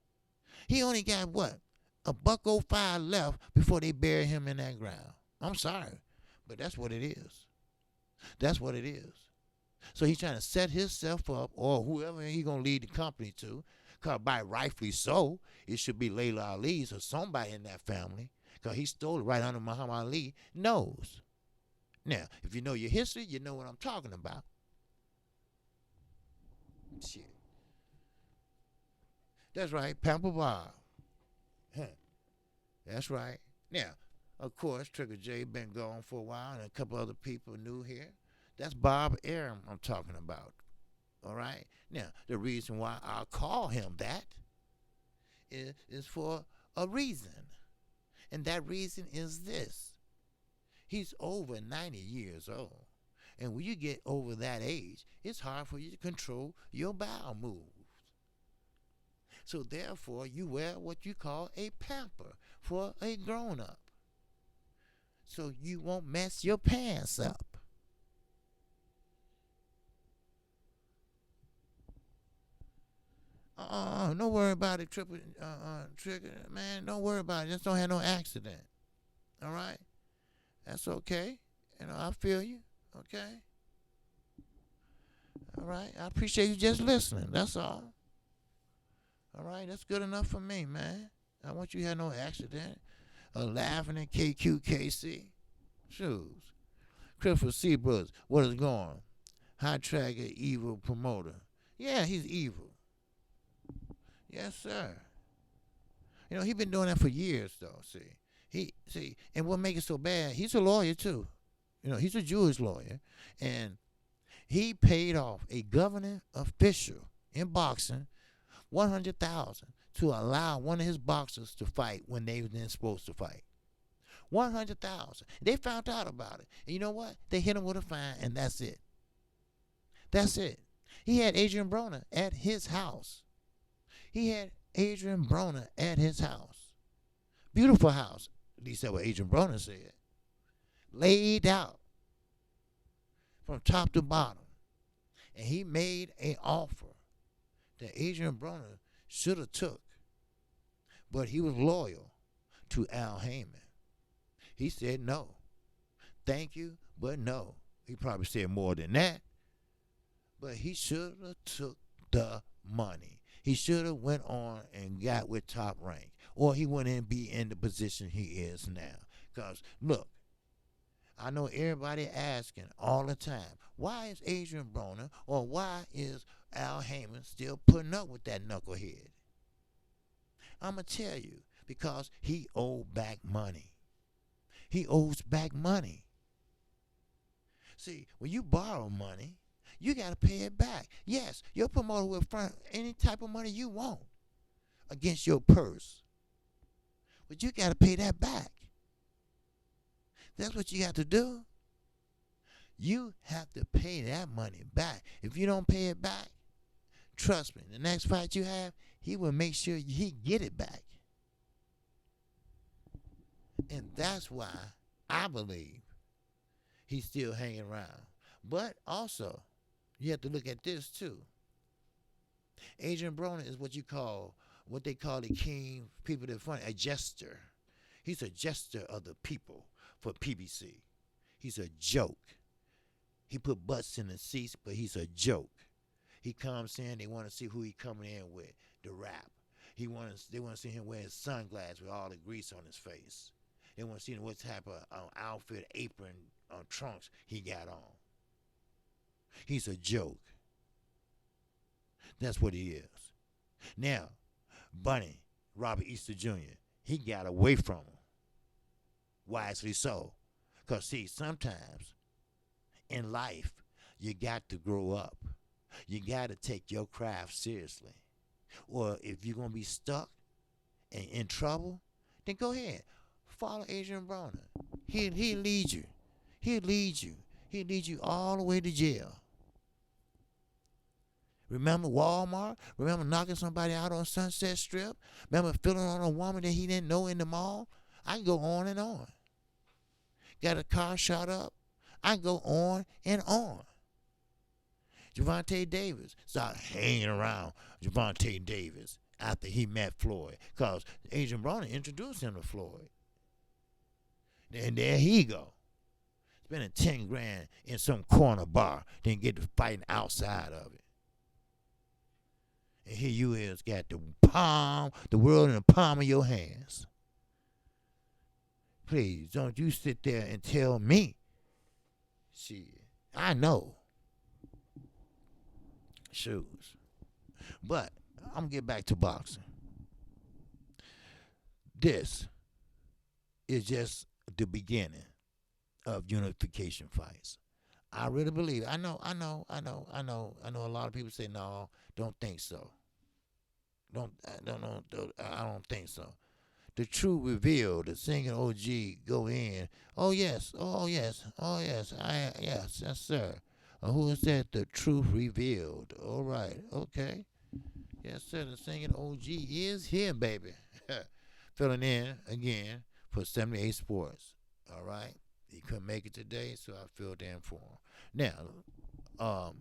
He only got what? $1.05 left before they bury him in that ground. I'm sorry, but that's what it is. That's what it is. So he's trying to set himself up, or whoever he going to lead the company to, Because by rightfully so, it should be Layla Ali's or somebody in that family, because he stole it right under Muhammad Ali nose. Now, if you know your history, you know what I'm talking about. Shit. That's right, Pamper Bob. Huh. That's right. Now, of course, Kqkc been gone for a while, and a couple other people new here. That's Bob Arum I'm talking about. All right? Now, the reason why I call him that is for a reason. And that reason is this. He's over 90 years old. And when you get over that age, it's hard for you to control your bowel moves. So therefore, you wear what you call a pamper for a grown-up. So you won't mess your pants up. Don't worry about it, Trigger. Man, don't worry about it. Just don't have no accident. All right? That's okay. You know, I feel you. Okay? All right? I appreciate you just listening. That's all. All right? That's good enough for me, man. I want you to have no accident. Laughing at Kqkc. Shoes. Christopher Seabrook. What is going? High tracker, evil promoter. Yeah, he's evil. Yes, sir. You know, he's been doing that for years, though, see. And what makes it so bad, he's a lawyer, too. You know, he's a Jewish lawyer. And he paid off a governing official in boxing $100,000 to allow one of his boxers to fight when they weren't supposed to fight. $100,000. They found out about it. And you know what? They hit him with a fine, and that's it. That's it. He had Adrian Broner at his house. Beautiful house. At least that's what Adrian Broner said. Laid out from top to bottom. And he made an offer that Adrian Broner should have took. But he was loyal to Al Heyman. He said no. Thank you, but no. He probably said more than that. But he should have took the money. He should have went on and got with Top Rank. Or he wouldn't be in the position he is now. Because, look, I know everybody asking all the time, why is Adrian Broner or why is Al Heyman still putting up with that knucklehead? I'm going to tell you, because he owed back money. He owes back money. See, when you borrow money, you got to pay it back. Yes, your promoter will front any type of money you want against your purse. But you got to pay that back. That's what you got to do. You have to pay that money back. If you don't pay it back, trust me, the next fight you have, he will make sure he get it back. And that's why I believe he's still hanging around. But also, you have to look at this too. Adrian Broner is what they call the king, people that funny, a jester. He's a jester of the people for PBC. He's a joke. He put butts in the seats, but he's a joke. He comes in, they want to see who he coming in with, the rap. They want to see him wearing sunglasses with all the grease on his face. They want to see what type of outfit, apron, trunks he got on. He's a joke. That's what he is. Now, Bunny, Robert Easter Jr., he got away from him. Wisely so. Because, see, sometimes in life, you got to grow up. You got to take your craft seriously. Or if you're going to be stuck and in trouble, then go ahead. Follow Adrian Broner. He'll lead you. He'll lead you. He'll lead you all the way to jail. Remember Walmart? Remember knocking somebody out on Sunset Strip? Remember filling on a woman that he didn't know in the mall? I can go on and on. Got a car shot up? I can go on and on. Gervonta Davis started hanging around Gervonta Davis after he met Floyd, because Adrian Broner introduced him to Floyd. And there he go. Spending 10 grand in some corner bar, then get to fighting outside of it. And here you is got the world in the palm of your hands. Please don't you sit there and tell me. Shit, I know. Shoes. But I'm gonna get back to boxing. This is just the beginning of unification fights. I really believe. I know. A lot of people say no, don't think so. I don't think so. The truth revealed. The singing OG go in. Oh yes. Oh yes. Oh yes. Yes, sir. Who is that? The truth revealed. All right. Okay. Yes, sir. The singing OG is here, baby. Filling in again for 78 Sports. All right. He couldn't make it today, so I filled in for him. Now,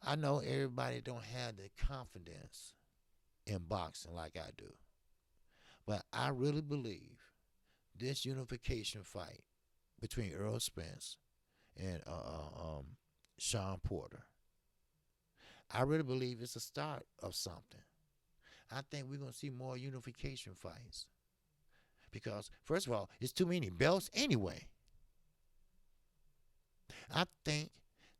I know everybody don't have the confidence in boxing like I do, but I really believe this unification fight between Earl Spence and Sean Porter, I really believe it's a start of something. I think we're going to see more unification fights because, first of all, it's too many belts anyway. I think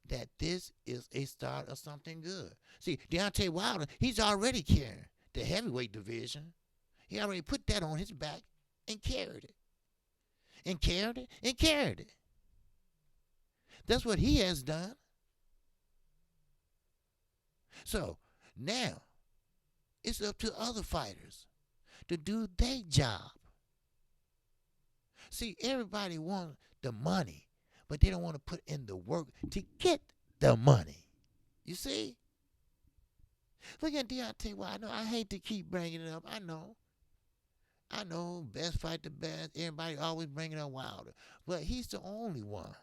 that this is a start of something good. See, Deontay Wilder, he's already carrying the heavyweight division. He already put that on his back and carried it. And carried it and carried it. That's what he has done. So now it's up to other fighters to do their job. See, everybody wants the money, but they don't want to put in the work to get the money. You see? Look at Deontay Wilder. I hate to keep bringing it up. I know. Best fight the best. Everybody always bringing up Wilder. But he's the only one.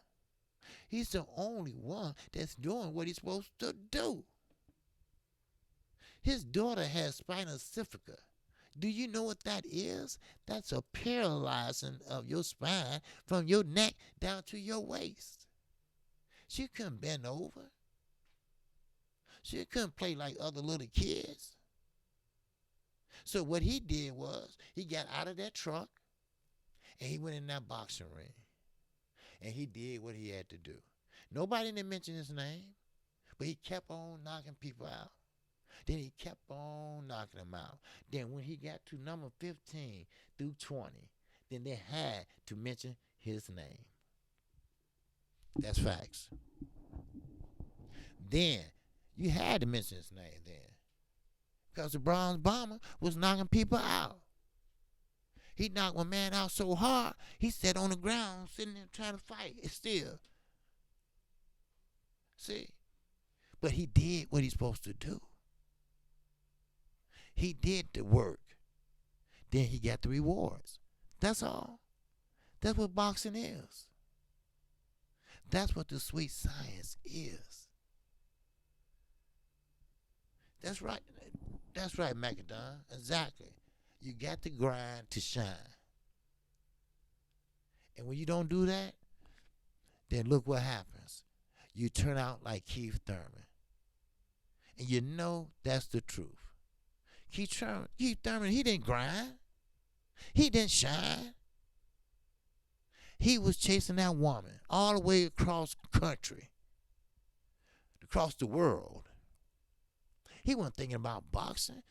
He's the only one that's doing what he's supposed to do. His daughter has spinal bifida. Do you know what that is? That's a paralyzing of your spine from your neck down to your waist. She couldn't bend over. She couldn't play like other little kids. So what he did was he got out of that truck and he went in that boxing ring. And he did what he had to do. Nobody didn't mention his name, but he kept on knocking people out. Then he kept on knocking them out. Then when he got to number 15 through 20, then they had to mention his name. That's facts. Then you had to mention his name then. Because the bronze bomber was knocking people out. He knocked one man out so hard, he sat on the ground sitting there trying to fight. It's still. See? But he did what he's supposed to do. He did the work. Then he got the rewards. That's all. That's what boxing is. That's what the sweet science is. That's right. That's right, Macadon. Exactly. You got to grind to shine. And when you don't do that, then look what happens. You turn out like Keith Thurman. And you know that's the truth. Keith Thurman, he didn't grind. He didn't shine. He was chasing that woman all the way across country, across the world. He wasn't thinking about boxing.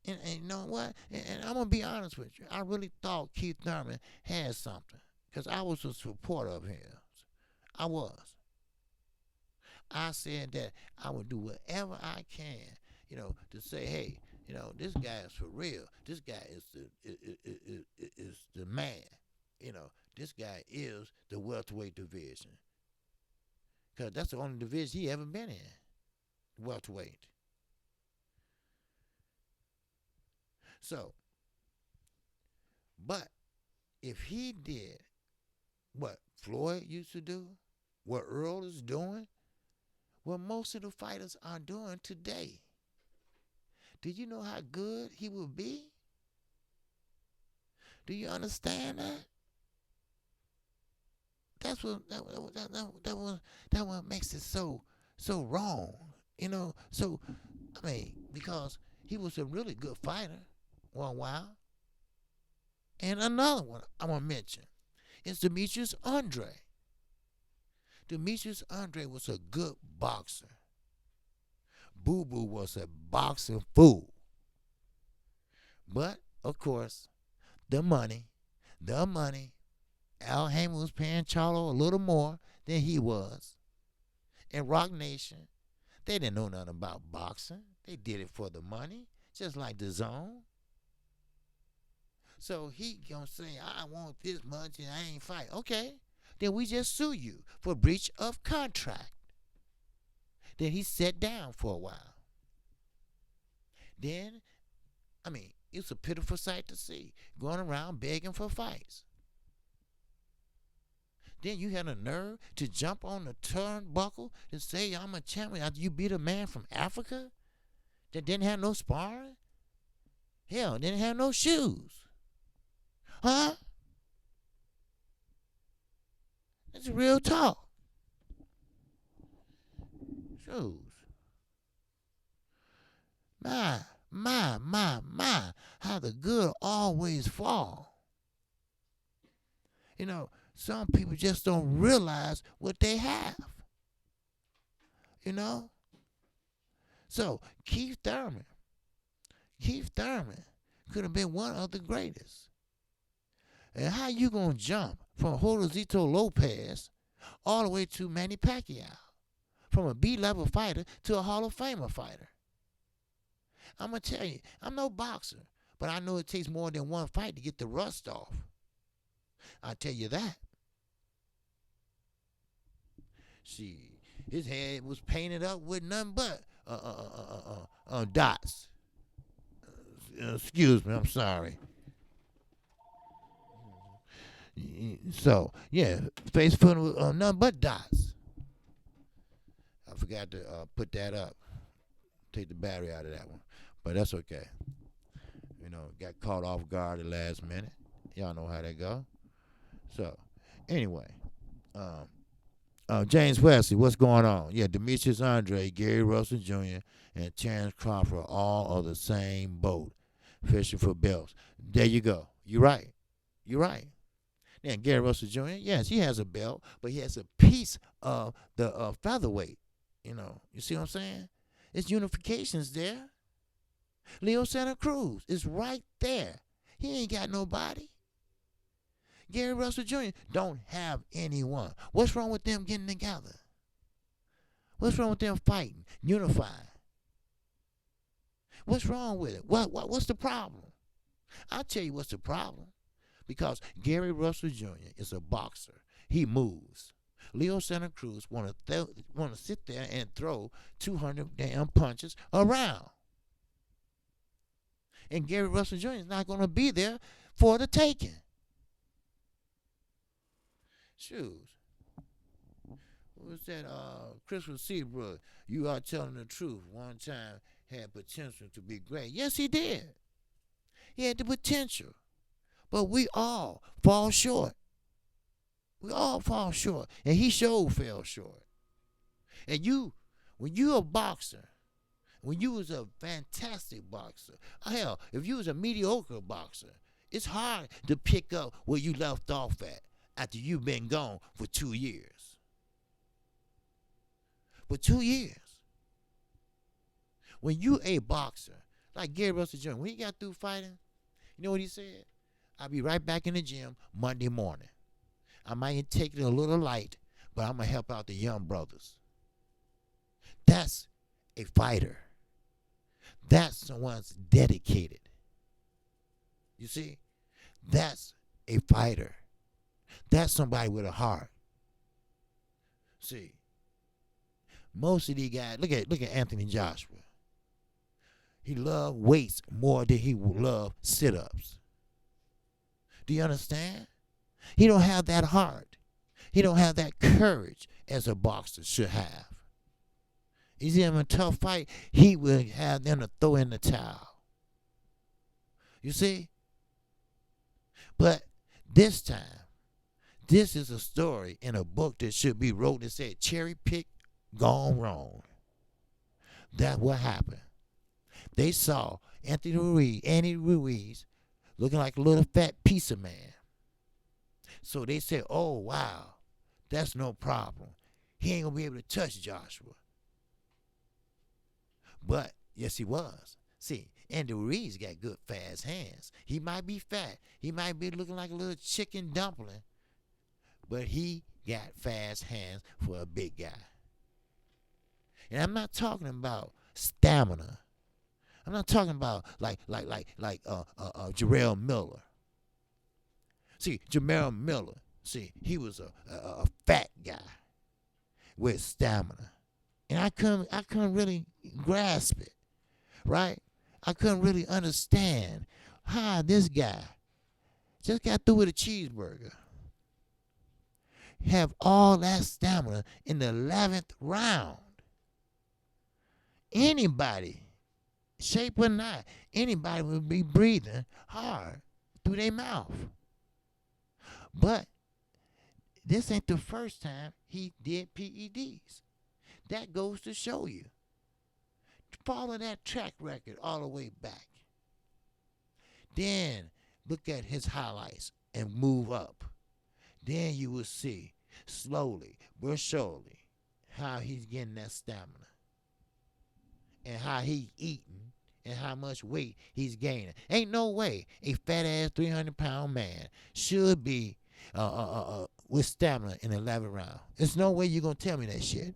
And you know what? And I'm going to be honest with you. I really thought Keith Thurman had something because I was a supporter of his. I was. I said that I would do whatever I can, to say, hey, this guy is for real. This guy is the man. This guy is the welterweight division. Because that's the only division he ever been in, welterweight. So, but if he did what Floyd used to do, what Earl is doing, what most of the fighters are doing today, do you know how good he will be? Do you understand that? That's what that what makes it so wrong. So I mean, because he was a really good fighter one while. And another one I want to mention is Demetrius Andre. Demetrius Andre was a good boxer. Boo Boo was a boxing fool. But, of course, the money. Al Heyman was paying Charlo a little more than he was. And Rock Nation, they didn't know nothing about boxing. They did it for the money, just like the Zone. So he gonna say, I want this much and I ain't fight. Okay, then we just sue you for breach of contract. Then he sat down for a while. Then, I mean, it's a pitiful sight to see, going around begging for fights. Then you had a nerve to jump on the turnbuckle and say, I'm a champion after you beat a man from Africa that didn't have no sparring? Hell, didn't have no shoes. Huh? That's real talk. Shoes. My, how the good always fall. You know, some people just don't realize what they have. You know? So, Keith Thurman could have been one of the greatest. And how you going to jump from Josesito Lopez all the way to Manny Pacquiao? From a B-level fighter to a Hall of Famer fighter. I'm going to tell you, I'm no boxer, but I know it takes more than one fight to get the rust off. I'll tell you that. See, his head was painted up with nothing but dots. Excuse me, I'm sorry. So, yeah, face put with nothing but dots. I forgot to put that up. Take the battery out of that one. But that's okay. You know, got caught off guard at the last minute. Y'all know how that go. So, anyway, James Wesley, what's going on? Yeah, Demetrius Andre, Gary Russell Jr., and Terrence Crawford all on the same boat, fishing for belts. There you go. You're right. Now, Gary Russell Jr., yes, he has a belt, but he has a piece of the featherweight. You know, you see what I'm saying? It's unifications there. Leo Santa Cruz is right there. He ain't got nobody. Gary Russell Jr. don't have anyone. What's wrong with them getting together? What's wrong with them fighting, unifying? What's wrong with it? What's the problem? I'll tell you what's the problem. Because Gary Russell Jr. is a boxer. He moves. Leo Santa Cruz want to sit there and throw 200 damn punches around. And Gary Russell Jr. is not going to be there for the taking. Shoes. What was that? Christopher Seabrook. You are telling the truth. One time had potential to be great. Yes, he did. He had the potential. But we all fall short. And he sure fell short. And when you a boxer, when you was a fantastic boxer, hell, if you was a mediocre boxer, it's hard to pick up where you left off at after you've been gone for 2 years. For 2 years. When you a boxer, like Gary Russell Jr., when he got through fighting, you know what he said? I'll be right back in the gym Monday morning. I might take it a little light, but I'm going to help out the young brothers. That's a fighter. That's someone's dedicated. You see? That's a fighter. That's somebody with a heart. See? Most of these guys, look at Anthony Joshua. He loved weights more than he loved sit-ups. Do you understand? He don't have that heart. He don't have that courage as a boxer should have. He's in a tough fight, he will have them to throw in the towel. You see? But this time, this is a story in a book that should be wrote that said, cherry pick gone wrong. That's what happened. They saw Andy Ruiz, looking like a little fat piece of man. So they said, oh, wow, that's no problem. He ain't going to be able to touch Joshua. But, yes, he was. See, Andy Ruiz got good, fast hands. He might be fat. He might be looking like a little chicken dumpling. But he got fast hands for a big guy. And I'm not talking about stamina. I'm not talking about like Jarrell Miller. See, Jarrell Miller, he was a fat guy with stamina. And I couldn't really grasp it, right? I couldn't really understand how this guy just got through with a cheeseburger, have all that stamina in the 11th round. Anybody, shape or not, anybody would be breathing hard through their mouth. But this ain't the first time he did PEDs. That goes to show you. Follow that track record all the way back. Then look at his highlights and move up. Then you will see slowly but surely how he's getting that stamina and how he's eating and how much weight he's gaining. Ain't no way a fat-ass 300-pound man should be with stamina in the 11th round. There's no way you're going to tell me that shit.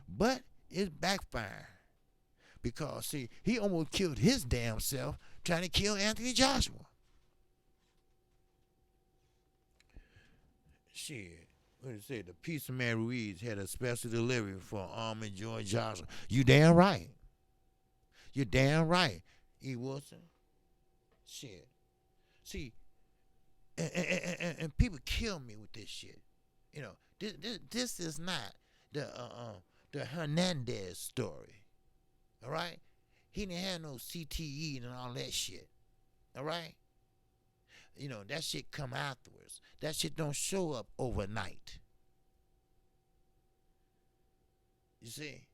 But it's backfiring. Because, see, he almost killed his damn self trying to kill Anthony Joshua. Shit. What did it say? The piece of man Ruiz had a special delivery for Armin George Joshua. You damn right. You're damn right, E. Wilson. Shit. See, and people kill me with this shit. You know, this is not the Hernandez story. All right? He didn't have no CTE and all that shit. All right? You know, that shit come afterwards. That shit don't show up overnight. You see?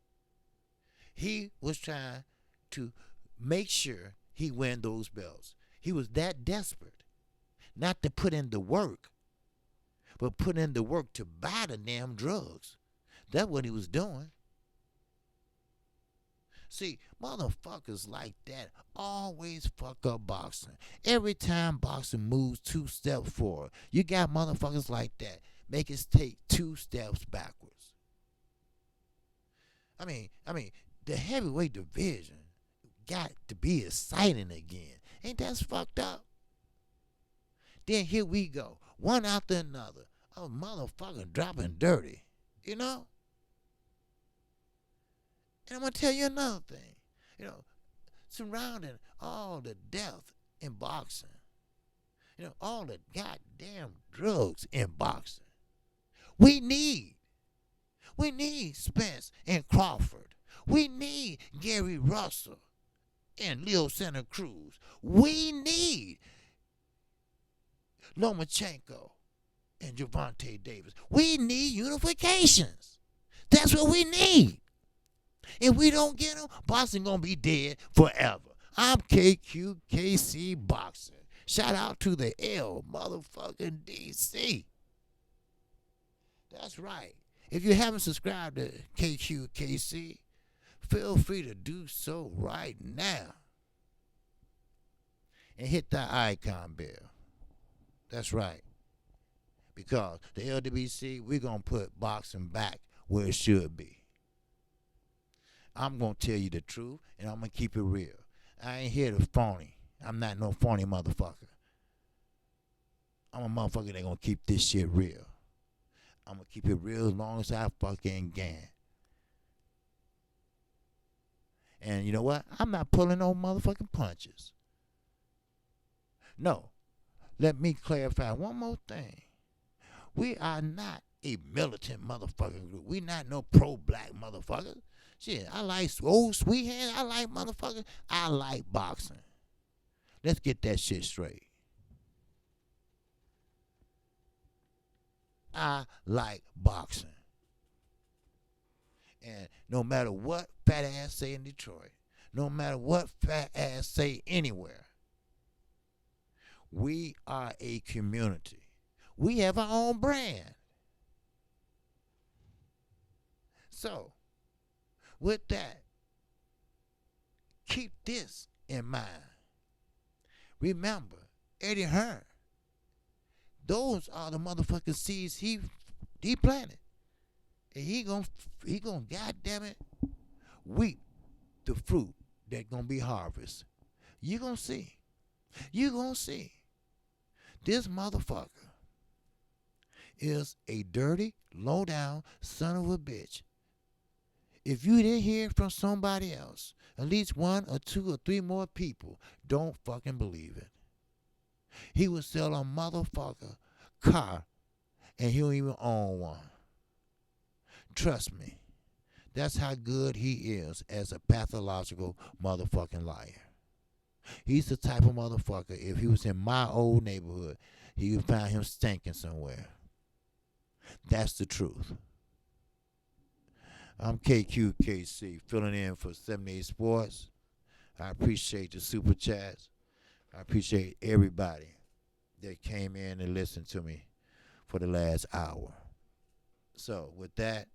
He was trying to make sure he win those belts. He was that desperate. Not to put in the work, but put in the work to buy the damn drugs. That's what he was doing. See, motherfuckers like that always fuck up boxing. Every time boxing moves 2 steps forward, you got motherfuckers like that make us take 2 steps backwards. I mean, the heavyweight division got to be exciting again. Ain't that fucked up? Then here we go, one after another. A motherfucker dropping dirty, you know? And I'm going to tell you another thing. You know, surrounding all the death in boxing, you know, all the goddamn drugs in boxing, we need Spence and Crawford. We need Gary Russell and Leo Santa Cruz. We need Lomachenko and Gervonta Davis. We need unifications. That's what we need. If we don't get them, boxing gonna be dead forever. I'm Kqkc Boxing. Shout out to the L motherfucking DC. That's right. If you haven't subscribed to Kqkc, feel free to do so right now. And hit that icon bell. That's right. Because the LWC, we're going to put boxing back where it should be. I'm going to tell you the truth, and I'm going to keep it real. I ain't here to phony. I'm not no phony motherfucker. I'm a motherfucker that going to keep this shit real. I'm going to keep it real as long as I fucking can. And you know what? I'm not pulling no motherfucking punches. No. Let me clarify one more thing. We are not a militant motherfucking group. We not no pro-black motherfuckers. Shit, I like old sweet hands. I like motherfuckers. I like boxing. Let's get that shit straight. I like boxing. And no matter what fat ass say in Detroit, no matter what fat ass say anywhere, we are a community. We have our own brand. So, with that, keep this in mind. Remember, Eddie Hearn, those are the motherfucking seeds he planted. And he gonna goddamn it, reap the fruit that gonna be harvest. You gonna see. You gonna see. This motherfucker is a dirty, low down son of a bitch. If you didn't hear from somebody else, at least one or two or three more people, don't fucking believe it. He would sell a motherfucker car and he don't even own one. Trust me. That's how good he is as a pathological motherfucking liar. He's the type of motherfucker, if he was in my old neighborhood, he would find him stinking somewhere. That's the truth. I'm Kqkc, filling in for 78 Sports. I appreciate the super chats. I appreciate everybody that came in and listened to me for the last hour. So with that,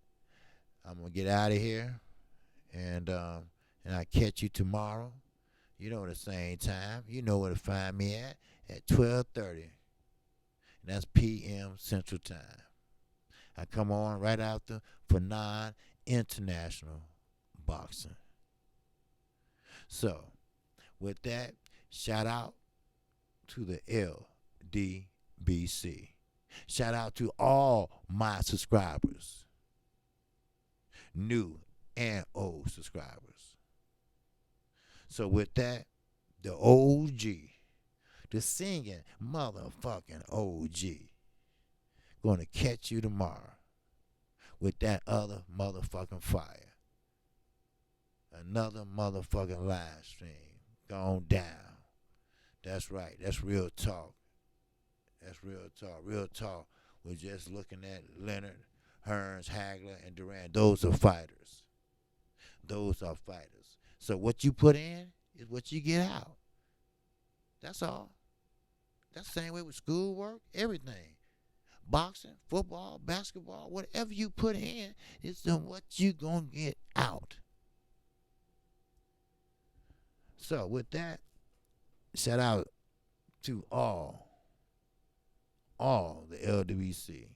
I'm gonna get out of here, and I catch you tomorrow. You know, the same time. You know where to find me at 12:30, and that's p.m. Central Time. I come on right after for non-international boxing. So, with that, shout out to the LDBC. Shout out to all my subscribers, new and old subscribers. So with that, the OG, the singing motherfucking OG, gonna catch you tomorrow with that other motherfucking fire. Another motherfucking live stream gone down. That's right. That's real talk. That's real talk. Real talk. We're just looking at Leonard, Hearns, Hagler, and Durant. Those are fighters. Those are fighters. So what you put in is what you get out. That's all. That's the same way with schoolwork, everything. Boxing, football, basketball, whatever you put in is what you gonna get out. So with that, shout out to all the LWC.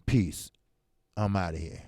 Peace. I'm out of here.